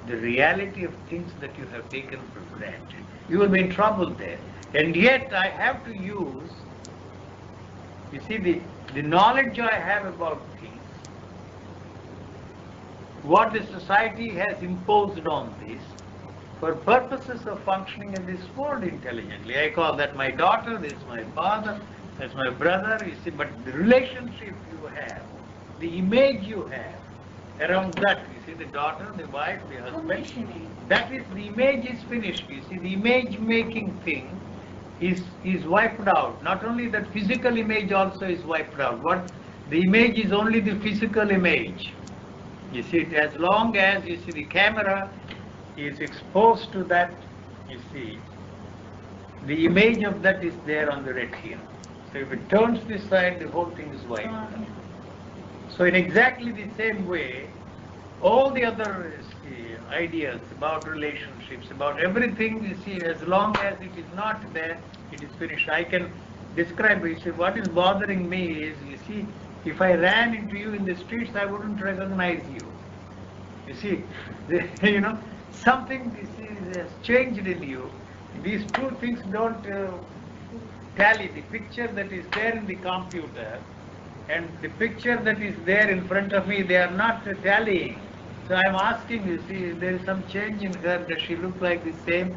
[SPEAKER 3] the reality of things that you have taken for granted. You will be in trouble there. And yet I have to use, you see, the knowledge I have about things, what the society has imposed on this, for purposes of functioning in this world intelligently. I call that my daughter, this is my father, that's my brother, you see, but the relationship you have, the image you have, around that, you see, the daughter, the wife, the husband, that is, the image is finished, you see, the image making thing is wiped out. Not only that, physical image also is wiped out. What the image is only the physical image. You see, as long as, you see, the camera is exposed to that, you see, the image of that is there on the retina. So if it turns this side, the whole thing is white. So in exactly the same way, all the other ideas about relationships, about everything, you see, as long as it is not there, it is finished. I can describe it. You see, what is bothering me is, you see, if I ran into you in the streets, I wouldn't recognize you. You see, you know, something has changed in you. These two things don't tally. The picture that is there in the computer and the picture that is there in front of me, they are not tallying. So I am asking, you see, there is some change in her. Does she look like the same?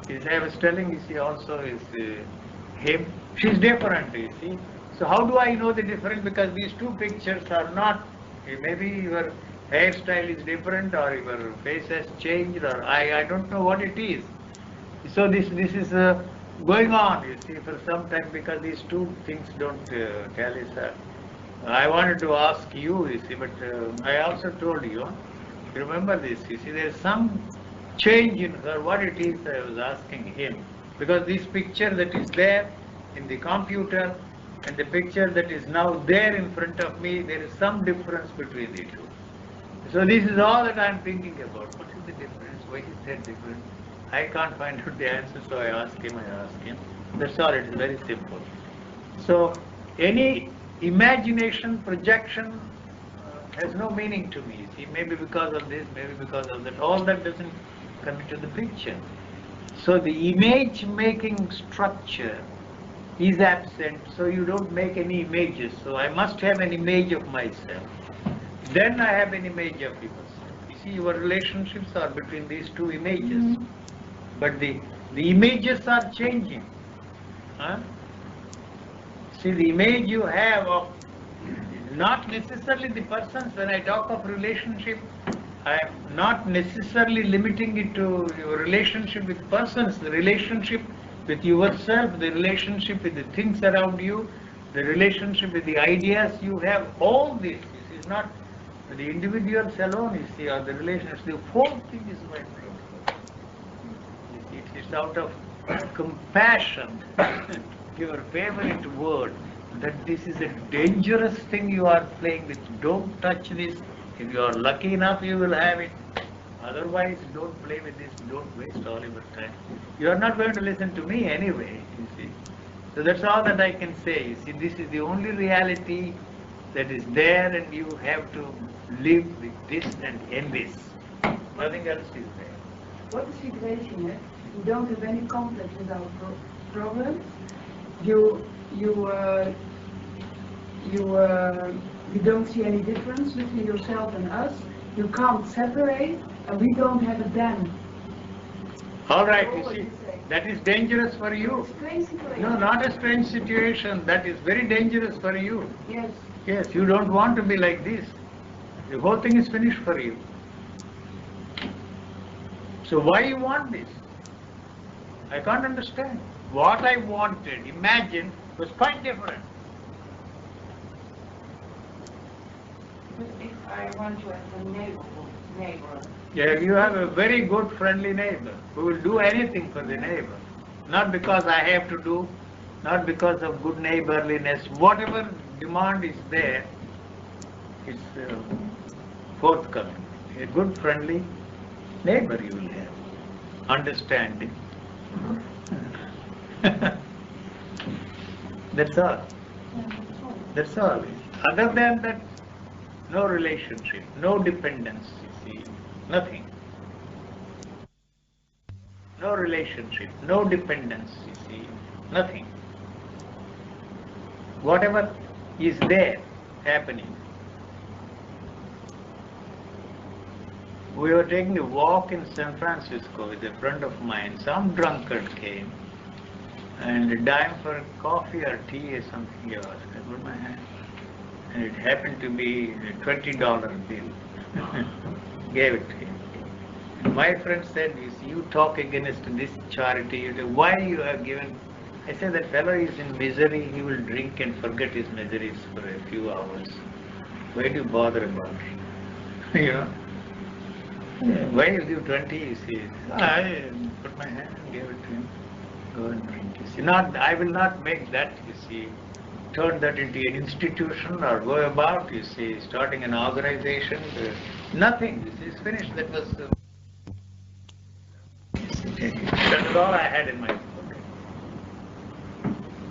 [SPEAKER 3] As I was telling you, see, also is him. She's different, you see. So how do I know the difference? Because these two pictures are not, maybe your hairstyle is different or your face has changed, or I don't know what it is. So this is going on, you see, for some time, because these two things don't tally, sir. I wanted to ask you, you see, but I also told you, remember this, you see, there is some change in her. What it is, I was asking him. Because this picture that is there in the computer and the picture that is now there in front of me, there is some difference between the two. So this is all that I am thinking about. What is the difference? Why is that different? I can't find out the answer, so I ask him. That's all, it is very simple. So any imagination, projection has no meaning to me. See, maybe because of this, maybe because of that. All that doesn't come into the picture. So the image making structure is absent, so you don't make any images. So I must have an image of myself. Then I have an image of yourself. You see, your relationships are between these two images. But the images are changing. Huh? See, the image you have of not necessarily the persons. When I talk of relationship, I am not necessarily limiting it to your relationship with persons, the relationship with yourself, the relationship with the things around you, the relationship with the ideas you have. All this is not the individuals alone, you see, or the relationships. The whole thing is my problem. It is out of compassion, your favorite word, that this is a dangerous thing you are playing with. Don't touch this. If you are lucky enough, you will have it. Otherwise, don't play with this. Don't waste all your time. You are not going to listen to me anyway, you see. So that's all that I can say. You see, this is the only reality that is there, and you have to live with this and end this. Nothing else is there.
[SPEAKER 5] What the situation is, you don't have any contact with our problems. You don't see any difference between yourself and us. You can't separate, and we don't have a them.
[SPEAKER 3] All right, you see, that is dangerous for you.
[SPEAKER 5] Strange situation.
[SPEAKER 3] No, not a strange situation. That is very dangerous for you.
[SPEAKER 5] Yes.
[SPEAKER 3] Yes, you don't want to be like this. The whole thing is finished for you. So why you want this? I can't understand. What I wanted, imagine, was quite different.
[SPEAKER 2] But if I want to have a neighbor.
[SPEAKER 3] Yeah, you have a very good friendly neighbor who will do anything for the neighbor. Not because I have to do, not because of good neighborliness. Whatever demand is there, is forthcoming. A good friendly neighbor you will have. Understanding. That's all. That's all. Other than that, no relationship, no dependence, you see, nothing. No relationship, no dependence, you see, nothing. Whatever is there happening. We were taking a walk in San Francisco with a friend of mine. Some drunkard came and a dime for coffee or tea or something he asked. I put my hand. And it happened to be a $20 bill. Gave it to him. And my friend said, you talk against this charity. You say, why you have given? I said, that fellow is in misery. He will drink and forget his miseries for a few hours. Why do you bother about it? You know? Why you give 20? You see, I put my hand and gave it to him. Go and drink. You see, I will not make that, you see, turn that into an institution or go about, you see, starting an organization. Nothing. This is finished. That was. That was all I had in my pocket.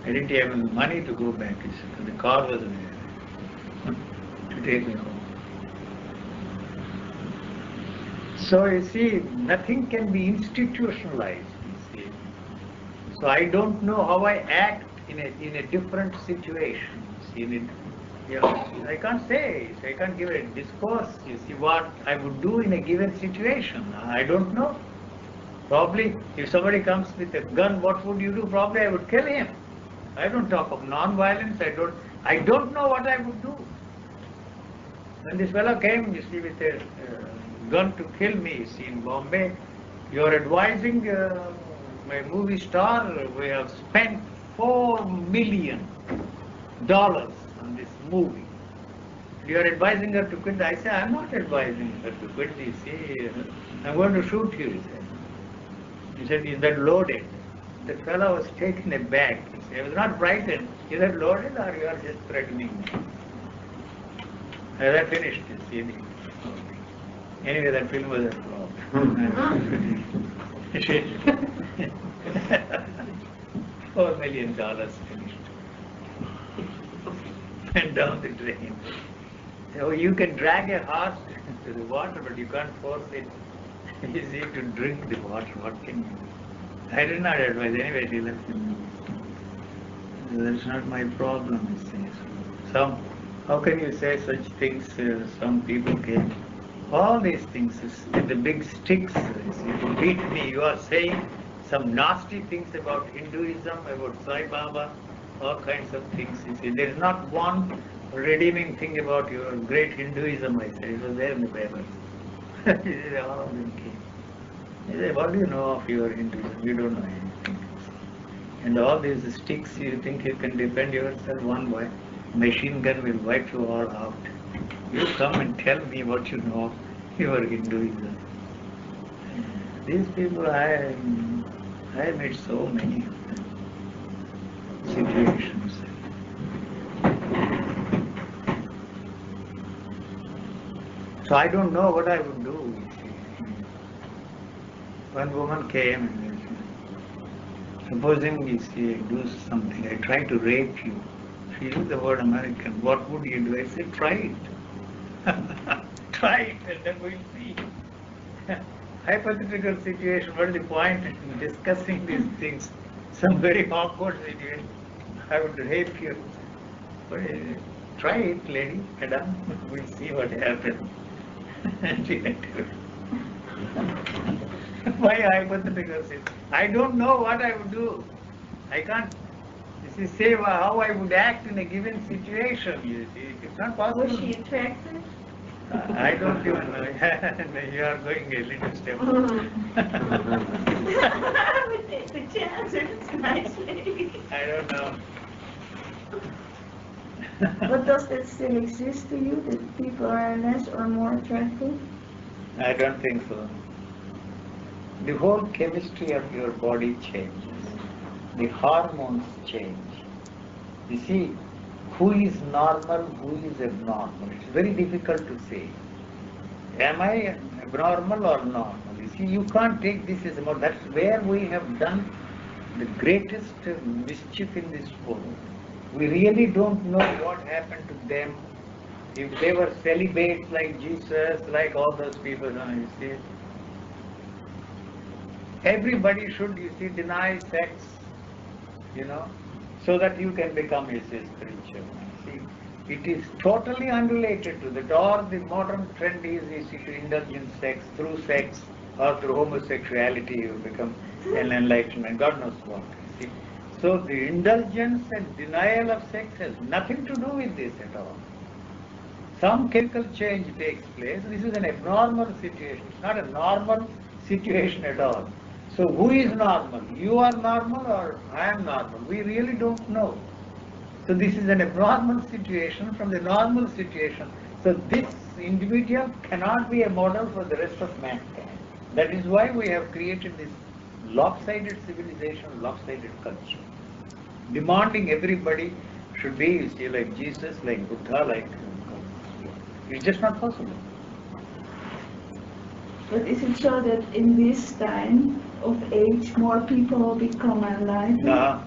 [SPEAKER 3] I didn't have money to go back. You see. The car wasn't there to take me home. So you see, nothing can be institutionalized. You see. So I don't know how I act in a different situation. See, I can't say. I can't give a discourse. You see what I would do in a given situation. I don't know. Probably, if somebody comes with a gun, what would you do? Probably I would kill him. I don't talk of non-violence. I don't know what I would do. When this fellow came, you see, with a gun to kill me, you see, in Bombay, you are advising my movie star. We have spent $4 million on this movie. You are advising her to quit. I say, I'm not advising her to quit. You see, I'm going to shoot you, he said. He said, is that loaded? The fellow was taken aback. He said, I was not frightened. Is that loaded or you are just threatening me? As I finished, you see. Anyway, that film was a flop. $4 million finished. Went down the drain. So you can drag a horse to the water, but you can't force it. You see, to drink the water. What can you do? I did not advise anyway. She left him. That's not my problem. You see. How can you say such things? Some people came. All these things with the big sticks. You see, to beat me. You are saying some nasty things about Hinduism, about Sai Baba, all kinds of things. You see, there is not one redeeming thing about your great Hinduism, I said. It was there in the papers. All of them came. He said, what do you know of your Hinduism? You don't know anything. And all these sticks, you think you can defend yourself one by machine gun will wipe you all out. You come and tell me what you know of your Hinduism. These people, I met so many situations. So I don't know what I would do. One woman came and supposing I do something, I try to rape you. She used the word American. What would you do? I said, try it. Try it and then we'll see. Hypothetical situation, what is the point in discussing these things? Some very awkward situation. I would rape you. But, try it, lady, madam. We'll see what happens. And she went to my hypothetical situation. I don't know what I would do. I can't say how I would act in a given situation. You see, it's not possible.
[SPEAKER 1] Was she attractive?
[SPEAKER 3] I don't even know. You are going a little step.
[SPEAKER 1] I would take the chance if it's a nice lady.
[SPEAKER 3] I don't know.
[SPEAKER 1] But does that still exist to you, that people are less or more attractive?
[SPEAKER 3] I don't think so. The whole chemistry of your body changes. The hormones change. You see, who is normal, who is abnormal? It's very difficult to say. Am I abnormal or normal? You see, you can't take this as a model. That's where we have done the greatest mischief in this world. We really don't know what happened to them. If they were celibates like Jesus, like all those people, you see. Everybody should, you see, deny sex, so that you can become a spiritual. See, it is totally unrelated to that. Or the modern trend is you see, to indulge in sex, through sex or through homosexuality you become an enlightenment. God knows what. See. So the indulgence and denial of sex has nothing to do with this at all. Some chemical change takes place. This is an abnormal situation. It's not a normal situation at all. So who is normal? You are normal or I am normal? We really don't know. So this is an abnormal situation from the normal situation. So this individual cannot be a model for the rest of mankind. That is why we have created this lopsided civilization, lopsided culture, demanding everybody should be, you see, like Jesus, like Buddha, like... It's just not possible.
[SPEAKER 1] But is it so that in this time of age more people will become enlightened?
[SPEAKER 3] No,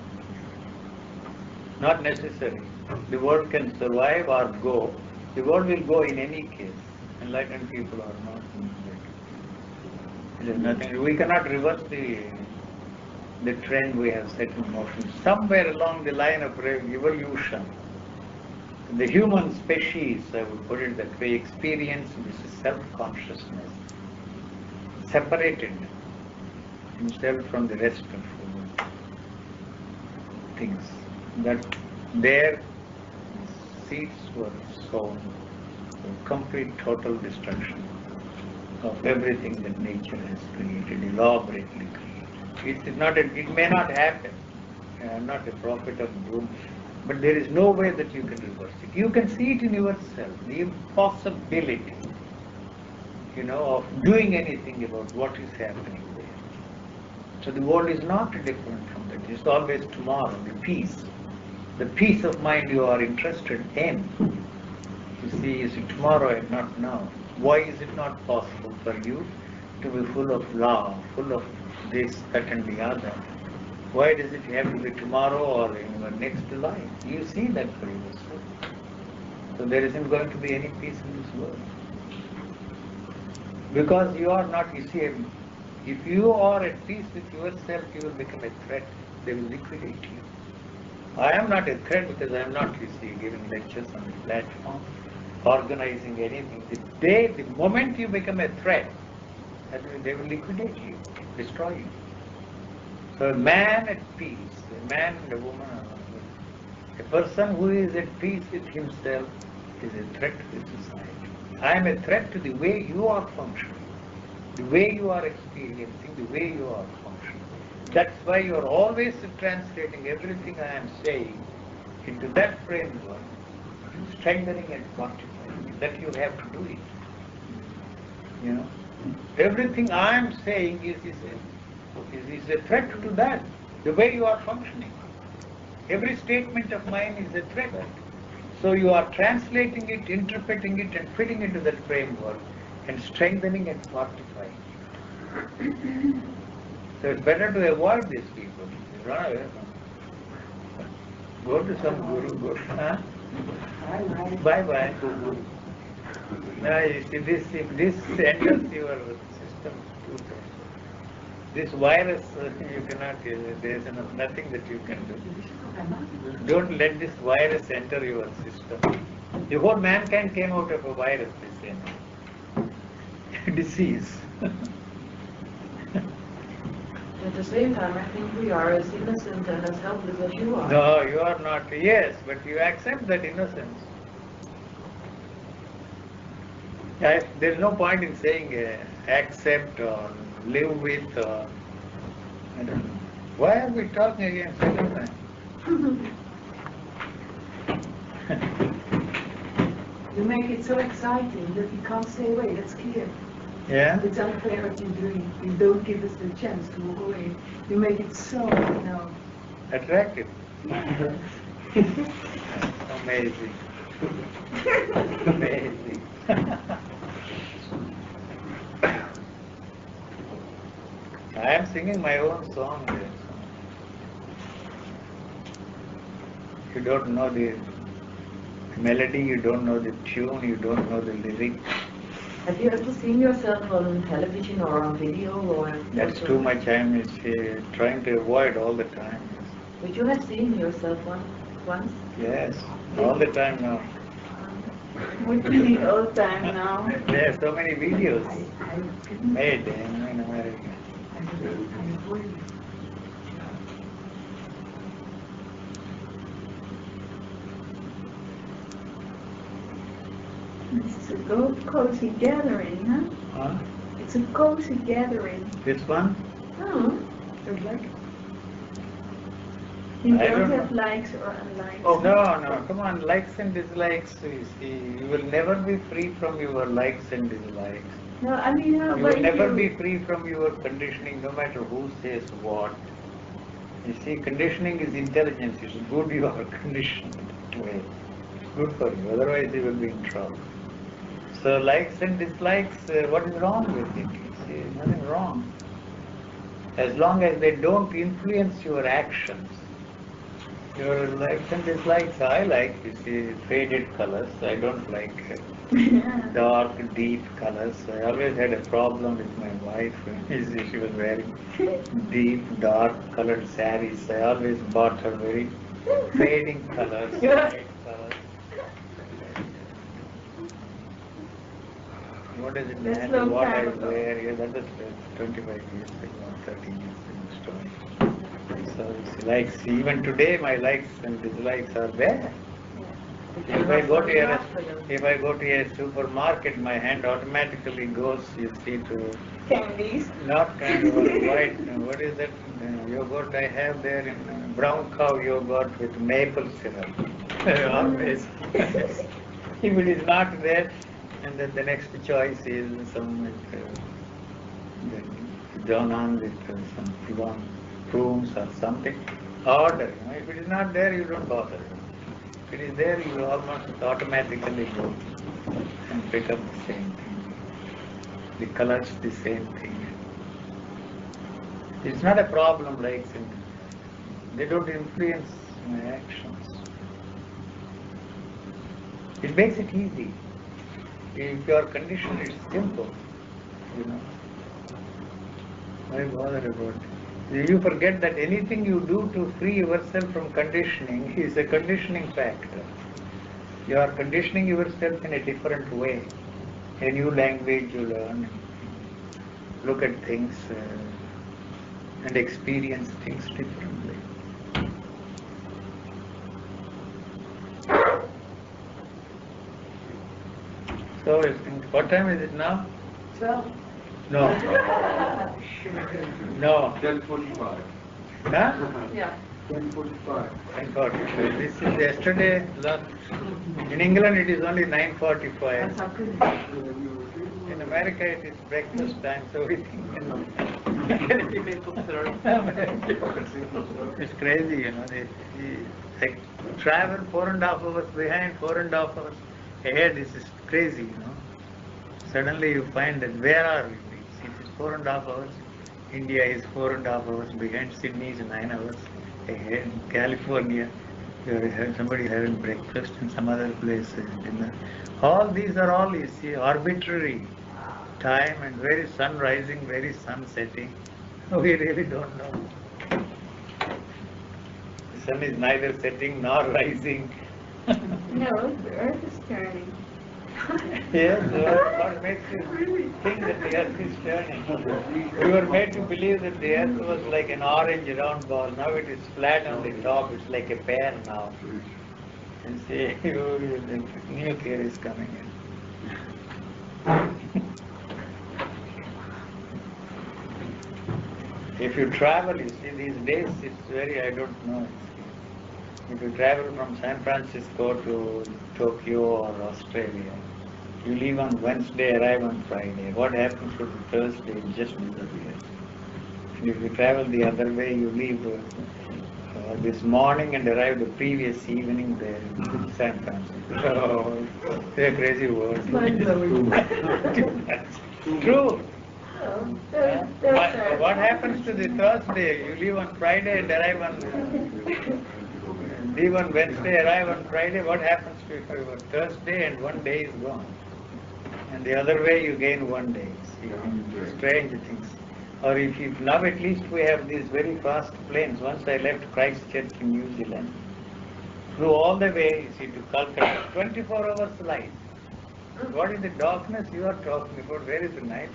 [SPEAKER 3] not necessary. The world can survive or go. The world will go in any case. Enlightened people are not. There is nothing. We cannot reverse the trend we have set in motion. Somewhere along the line of evolution, the human species, I would put it that way, experienced this self-consciousness, separated himself from the rest of things. That their seeds were sown for complete total destruction of everything that nature has created, elaborately created. It may not happen. I am not a prophet of doom, but there is no way that you can reverse it. You can see it in yourself, the impossibility, of doing anything about what is happening there. So the world is not different from that. It's always tomorrow, the peace of mind you are interested in. You see, is it tomorrow and not now? Why is it not possible for you to be full of love, full of this, that and the other? Why does it have to be tomorrow or in your next life? You see that for yourself. So there isn't going to be any peace in this world. Because you are not, you see, if you are at peace with yourself, you will become a threat. They will liquidate you. I am not a threat because I am not, you see, giving lectures on the platform, organizing anything. The moment you become a threat, they will liquidate you, destroy you. So a man at peace, a man and a woman are not good. A person who is at peace with himself is a threat to the society. I am a threat to the way you are functioning, the way you are experiencing, the way you are functioning. That's why you are always translating everything I am saying into that framework, strengthening and fortifying it. That you have to do it. Everything I am saying is a threat to that, the way you are functioning. Every statement of mine is a threat. So you are translating it, interpreting it and fitting into that framework and strengthening and fortifying it. So it's better to avoid these people. Run away from them. Go to some guru, go to... Bye-bye. Now you see, if this enters your system, this virus, you cannot, there is nothing that you can do. Don't let this virus enter your system. The whole mankind came out of a virus, they say. Disease.
[SPEAKER 2] At the same time, I think we are as innocent and as helpless as you are.
[SPEAKER 3] No, you are not. Yes, but you accept that innocence. There is no point in saying accept or live with or... I don't know. Why are we talking again second time?
[SPEAKER 5] You make it so exciting that we can't stay away, that's clear.
[SPEAKER 3] Yeah?
[SPEAKER 5] It's unfair what you're doing. You don't give us the chance to walk away. You make it so,
[SPEAKER 3] Attractive. Amazing. Amazing. I am singing my own song there. You don't know the melody, you don't know the tune, you don't know the lyric.
[SPEAKER 2] Have you ever seen yourself on television or on video? Or
[SPEAKER 3] That's too much. I am trying to avoid all the time.
[SPEAKER 2] Would you have seen yourself once?
[SPEAKER 3] Yes, all the time now.
[SPEAKER 1] What do you mean all the time now?
[SPEAKER 3] There are so many videos made in America.
[SPEAKER 1] This is a cozy gathering, huh?
[SPEAKER 3] Huh?
[SPEAKER 1] It's a cozy gathering.
[SPEAKER 3] This one?
[SPEAKER 1] Oh,
[SPEAKER 5] Don't like it.
[SPEAKER 1] you
[SPEAKER 3] I
[SPEAKER 1] don't
[SPEAKER 3] don't
[SPEAKER 1] have likes or unlikes.
[SPEAKER 3] Oh, no, come on, likes and dislikes, you see, you will never be free from your likes and dislikes.
[SPEAKER 1] No, I mean, how
[SPEAKER 3] You
[SPEAKER 1] about
[SPEAKER 3] will never
[SPEAKER 1] you?
[SPEAKER 3] be free from your conditioning, no matter who says what. You see, conditioning is intelligence. It's good you are conditioned way. It's good for you. Otherwise, you will be in trouble. So, likes and dislikes, what is wrong with it? You see, nothing wrong. As long as they don't influence your actions. Your likes and dislikes, I like, you see, faded colors. I don't like dark, deep colors. I always had a problem with my wife. She was wearing deep, dark colored saris. I always bought her very fading colors, light colors. What does it matter what I wear? Yeah, that was 25 years ago, 30 years ago story. So it's likes, even today my likes and dislikes are there. If I go to a supermarket, my hand automatically goes, you see, to
[SPEAKER 1] Candies.
[SPEAKER 3] not kind of white. What is that yogurt I have there in brown cow yogurt with maple syrup? Always. If it is not there, and then the next choice is some Jonan with some prunes or something. Order. If it is not there, you don't bother. If it is there, you almost automatically go and pick up the same thing. The colors, the same thing. It's not a problem like they don't influence my actions. It makes it easy. If you are conditioned, it's simple. You know. Why bother about it? You forget that anything you do to free yourself from conditioning is a conditioning factor. You are conditioning yourself in a different way. A new language you learn, look at things and experience things differently. So, what time is it now?
[SPEAKER 5] 12.
[SPEAKER 3] No. No.
[SPEAKER 4] 10:45.
[SPEAKER 3] Huh?
[SPEAKER 5] Yeah.
[SPEAKER 4] 10:45.
[SPEAKER 3] 9:45. This is yesterday. In England it is only 9:45.
[SPEAKER 5] That's how good it is.
[SPEAKER 3] In America it is breakfast time, so we think. It's crazy, you know. They travel 4.5 hours behind, 4.5 hours ahead. This is crazy, you know. Suddenly you find that where are we? It is 4.5 hours. India is 4.5 hours behind. Sydney is 9 hours ahead. California, somebody having breakfast in some other place, dinner. All these are all, you see, arbitrary time and very sun rising, very sun setting. We really don't know. The sun is neither setting nor rising.
[SPEAKER 1] No, the earth is turning.
[SPEAKER 3] Yes, what makes you think that the earth is turning? You were made to believe that the earth was like an orange round ball. Now it is flat on the top. It's like a pear now. And see, the new theory is coming in. If you travel, you see, these days it's very, I don't know. If you travel from San Francisco to Tokyo or Australia, you leave on Wednesday, arrive on Friday. What happens to Thursday? It just disappears. And if you travel the other way, you leave this morning and arrive the previous evening there in San Francisco. Oh, they're crazy words. True. What happens to the Thursday? You leave on Friday and arrive on leave on Wednesday, arrive on Friday. What happens to your Thursday and one day is gone? And the other way you gain one day. See, strange things. Or if you, now at least we have these very fast planes. Once I left Christchurch in New Zealand, flew all the way, you see, to Calcutta, 24 hours light. What is the darkness you are talking about? Where is the night?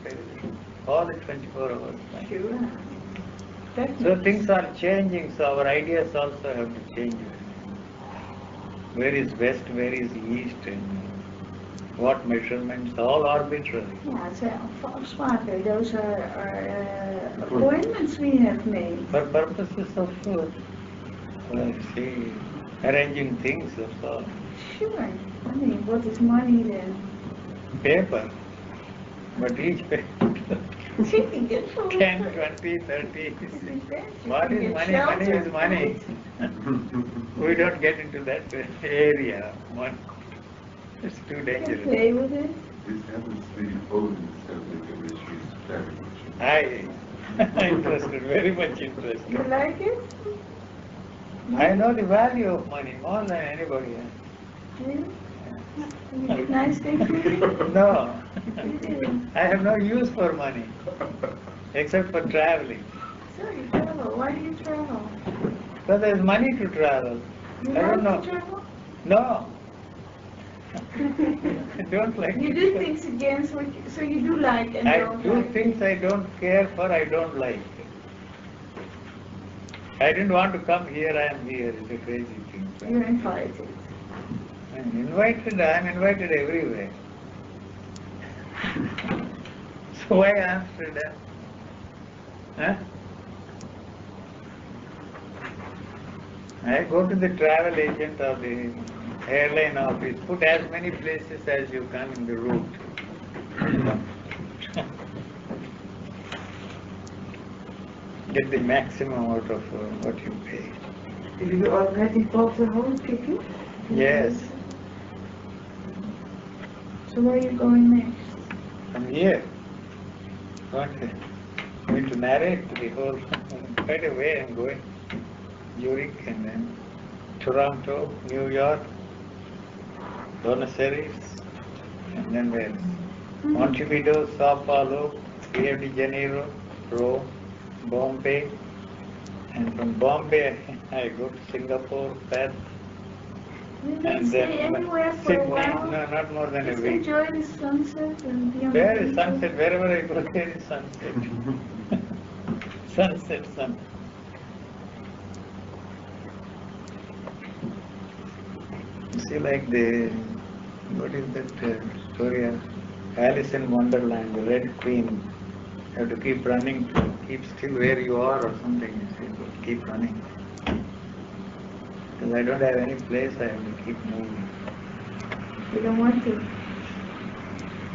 [SPEAKER 3] All the 24 hours light.
[SPEAKER 1] Sure.
[SPEAKER 3] So things are changing, so our ideas also have to change. Where is west, where is east, and what measurements, all arbitrary.
[SPEAKER 1] Yeah, it's afspraken. Those are appointments we have made.
[SPEAKER 3] For purposes of see, arranging things, that's all.
[SPEAKER 1] Sure. I mean, what is money then?
[SPEAKER 3] Paper. But each paper
[SPEAKER 1] She can get food.
[SPEAKER 3] 10, 20, 30.
[SPEAKER 1] She
[SPEAKER 3] What
[SPEAKER 1] can
[SPEAKER 3] is
[SPEAKER 1] get
[SPEAKER 3] money? Money
[SPEAKER 1] shelter.
[SPEAKER 3] is money. We don't get into that area. It's too
[SPEAKER 1] You can
[SPEAKER 3] dangerous.
[SPEAKER 1] play with it.
[SPEAKER 4] This happens to be Poland, something which is very much.
[SPEAKER 3] I'm interested, very much
[SPEAKER 1] You
[SPEAKER 3] interested.
[SPEAKER 1] like it?
[SPEAKER 3] I know the value of money more than anybody else.
[SPEAKER 1] Really? You get nice things with it?
[SPEAKER 3] No,
[SPEAKER 1] You do.
[SPEAKER 3] I have no use for money, except for traveling.
[SPEAKER 1] So you travel. Why do you travel?
[SPEAKER 3] Because there's money to travel.
[SPEAKER 1] You
[SPEAKER 3] I don't
[SPEAKER 1] like
[SPEAKER 3] know.
[SPEAKER 1] to travel?
[SPEAKER 3] No. I don't like
[SPEAKER 1] You
[SPEAKER 3] to
[SPEAKER 1] do
[SPEAKER 3] travel.
[SPEAKER 1] things against what you, so you do like and
[SPEAKER 3] I
[SPEAKER 1] don't
[SPEAKER 3] do
[SPEAKER 1] like.
[SPEAKER 3] things I don't care for, I don't like. I didn't want to come here, I am here. It's a crazy thing.
[SPEAKER 1] You're invited.
[SPEAKER 3] I'm invited everywhere. So why Amsterdam? Huh? I go to the travel agent or the airline office, put as many places as you can in the route. Get the maximum out of what you pay.
[SPEAKER 1] You already bought the whole ticket?
[SPEAKER 3] Yes,
[SPEAKER 1] So where are you going next?
[SPEAKER 3] I'm here. Going to narrate the whole, right away I'm going. Zurich and then Toronto, New York, Buenos Aires, and then where? Montevideo, Sao Paulo, Rio de Janeiro, Rome, Bombay, and from Bombay I go to Singapore, Perth,
[SPEAKER 1] You
[SPEAKER 3] and
[SPEAKER 1] can stay
[SPEAKER 3] then
[SPEAKER 1] anywhere for a
[SPEAKER 3] Sydney.
[SPEAKER 1] while.
[SPEAKER 3] No, not more than a
[SPEAKER 1] Just
[SPEAKER 3] week.
[SPEAKER 1] enjoy the sunset and be on the
[SPEAKER 3] There is
[SPEAKER 1] beach.
[SPEAKER 3] sunset, wherever I go there is sunset. Sunset, sun. See, like the, what is that story of Alice in Wonderland, the Red Queen. You have to keep running, keep still where you are or something, you see, keep running. Because I don't have any place, I have to keep moving.
[SPEAKER 1] You don't want to.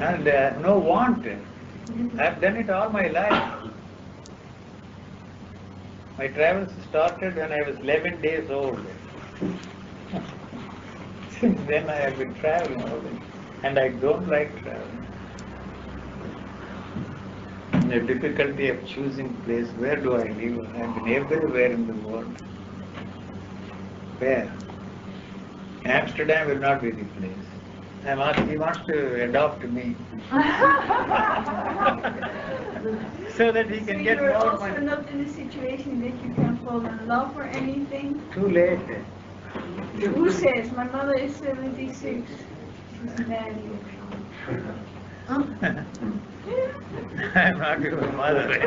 [SPEAKER 3] And no want. I've done it all my life. My travels started when I was 11 days old. Since then I have been traveling always. And I don't like traveling. The difficulty of choosing place, where do I live? I've been everywhere in the world. Where? Amsterdam will not be the place. He wants to adopt me. So that he can
[SPEAKER 1] So
[SPEAKER 3] get
[SPEAKER 1] you're
[SPEAKER 3] more
[SPEAKER 1] also
[SPEAKER 3] money.
[SPEAKER 1] not in a situation that you can fall in love or anything?
[SPEAKER 3] Too late.
[SPEAKER 1] Who says? My mother is 76. She's married.
[SPEAKER 3] I'm not your mother.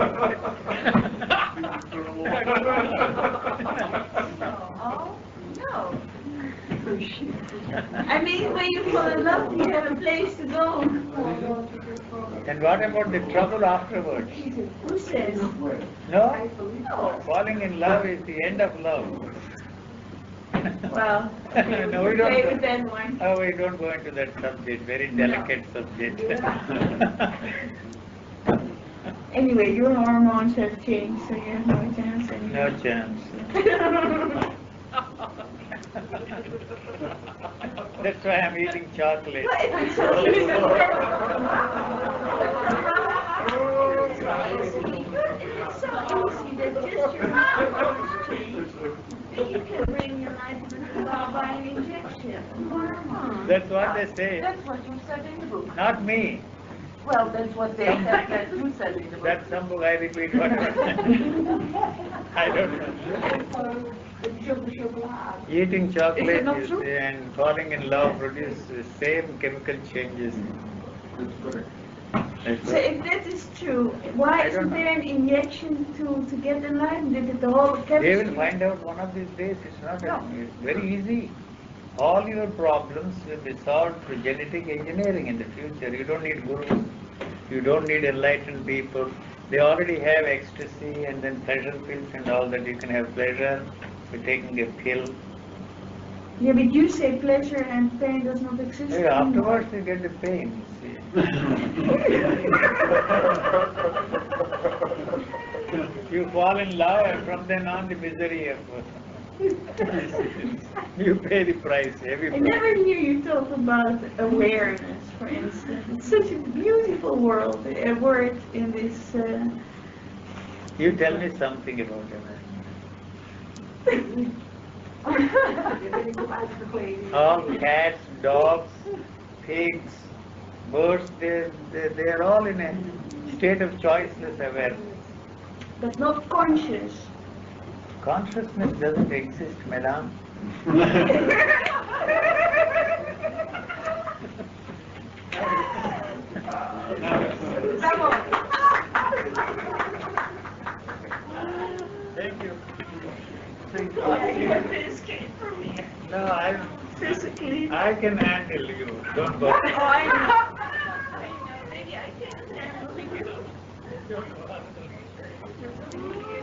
[SPEAKER 1] Oh, no. I mean, when you fall in love, you have a place to go.
[SPEAKER 3] And what about the trouble afterwards?
[SPEAKER 1] Who says?
[SPEAKER 3] No?
[SPEAKER 1] No.
[SPEAKER 3] Falling in love is the end of love.
[SPEAKER 1] Well,
[SPEAKER 3] No, we
[SPEAKER 1] play
[SPEAKER 3] don't.
[SPEAKER 1] with that one.
[SPEAKER 3] Oh, we don't go into that subject, very delicate subject.
[SPEAKER 1] Anyway, your hormones have changed, so you have no chance anymore.
[SPEAKER 3] No chance. That's why I'm eating chocolate.
[SPEAKER 1] It's so easy. It's so easy that just your hormones change. And you can bring your life without buying an injection.
[SPEAKER 3] That's what they say.
[SPEAKER 2] That's what you said in the book.
[SPEAKER 3] Not me.
[SPEAKER 2] Well, that's what they said, that you said in the book.
[SPEAKER 3] That's some book I repeat whatever. I don't know. Eating chocolate
[SPEAKER 2] Is it not
[SPEAKER 3] is,
[SPEAKER 2] true?
[SPEAKER 3] and falling in love produce the same chemical changes.
[SPEAKER 4] That's correct.
[SPEAKER 3] That's
[SPEAKER 1] So
[SPEAKER 3] what-
[SPEAKER 1] if that is true, why
[SPEAKER 3] I
[SPEAKER 1] isn't
[SPEAKER 3] don't know.
[SPEAKER 1] there an injection to get enlightened? Did it the whole
[SPEAKER 3] They
[SPEAKER 1] chemistry?
[SPEAKER 3] will find out one of these days. It's not it's very easy. All your problems will be solved through genetic engineering in the future. You don't need gurus. You don't need enlightened people. They already have ecstasy and then pleasure pills and all that. You can have pleasure by taking a pill.
[SPEAKER 1] Yeah, but you say pleasure and pain does not exist
[SPEAKER 3] Hey,
[SPEAKER 1] anymore.
[SPEAKER 3] afterwards you get the pain, you see. You fall in love and from then on the misery of you pay the price, heavy
[SPEAKER 1] I
[SPEAKER 3] price.
[SPEAKER 1] never knew you talk about awareness, for instance. It's such a beautiful word in this.
[SPEAKER 3] You tell me something about it. All cats, dogs, pigs, birds, they're all in a state of choiceless awareness.
[SPEAKER 1] But not conscious.
[SPEAKER 3] Consciousness doesn't exist, madam. Thank you.
[SPEAKER 1] You have to escape from here.
[SPEAKER 3] No,
[SPEAKER 1] Physically.
[SPEAKER 3] I can handle you. Don't go.
[SPEAKER 1] Oh, I know. I know. Maybe I can handle you.
[SPEAKER 3] Don't go.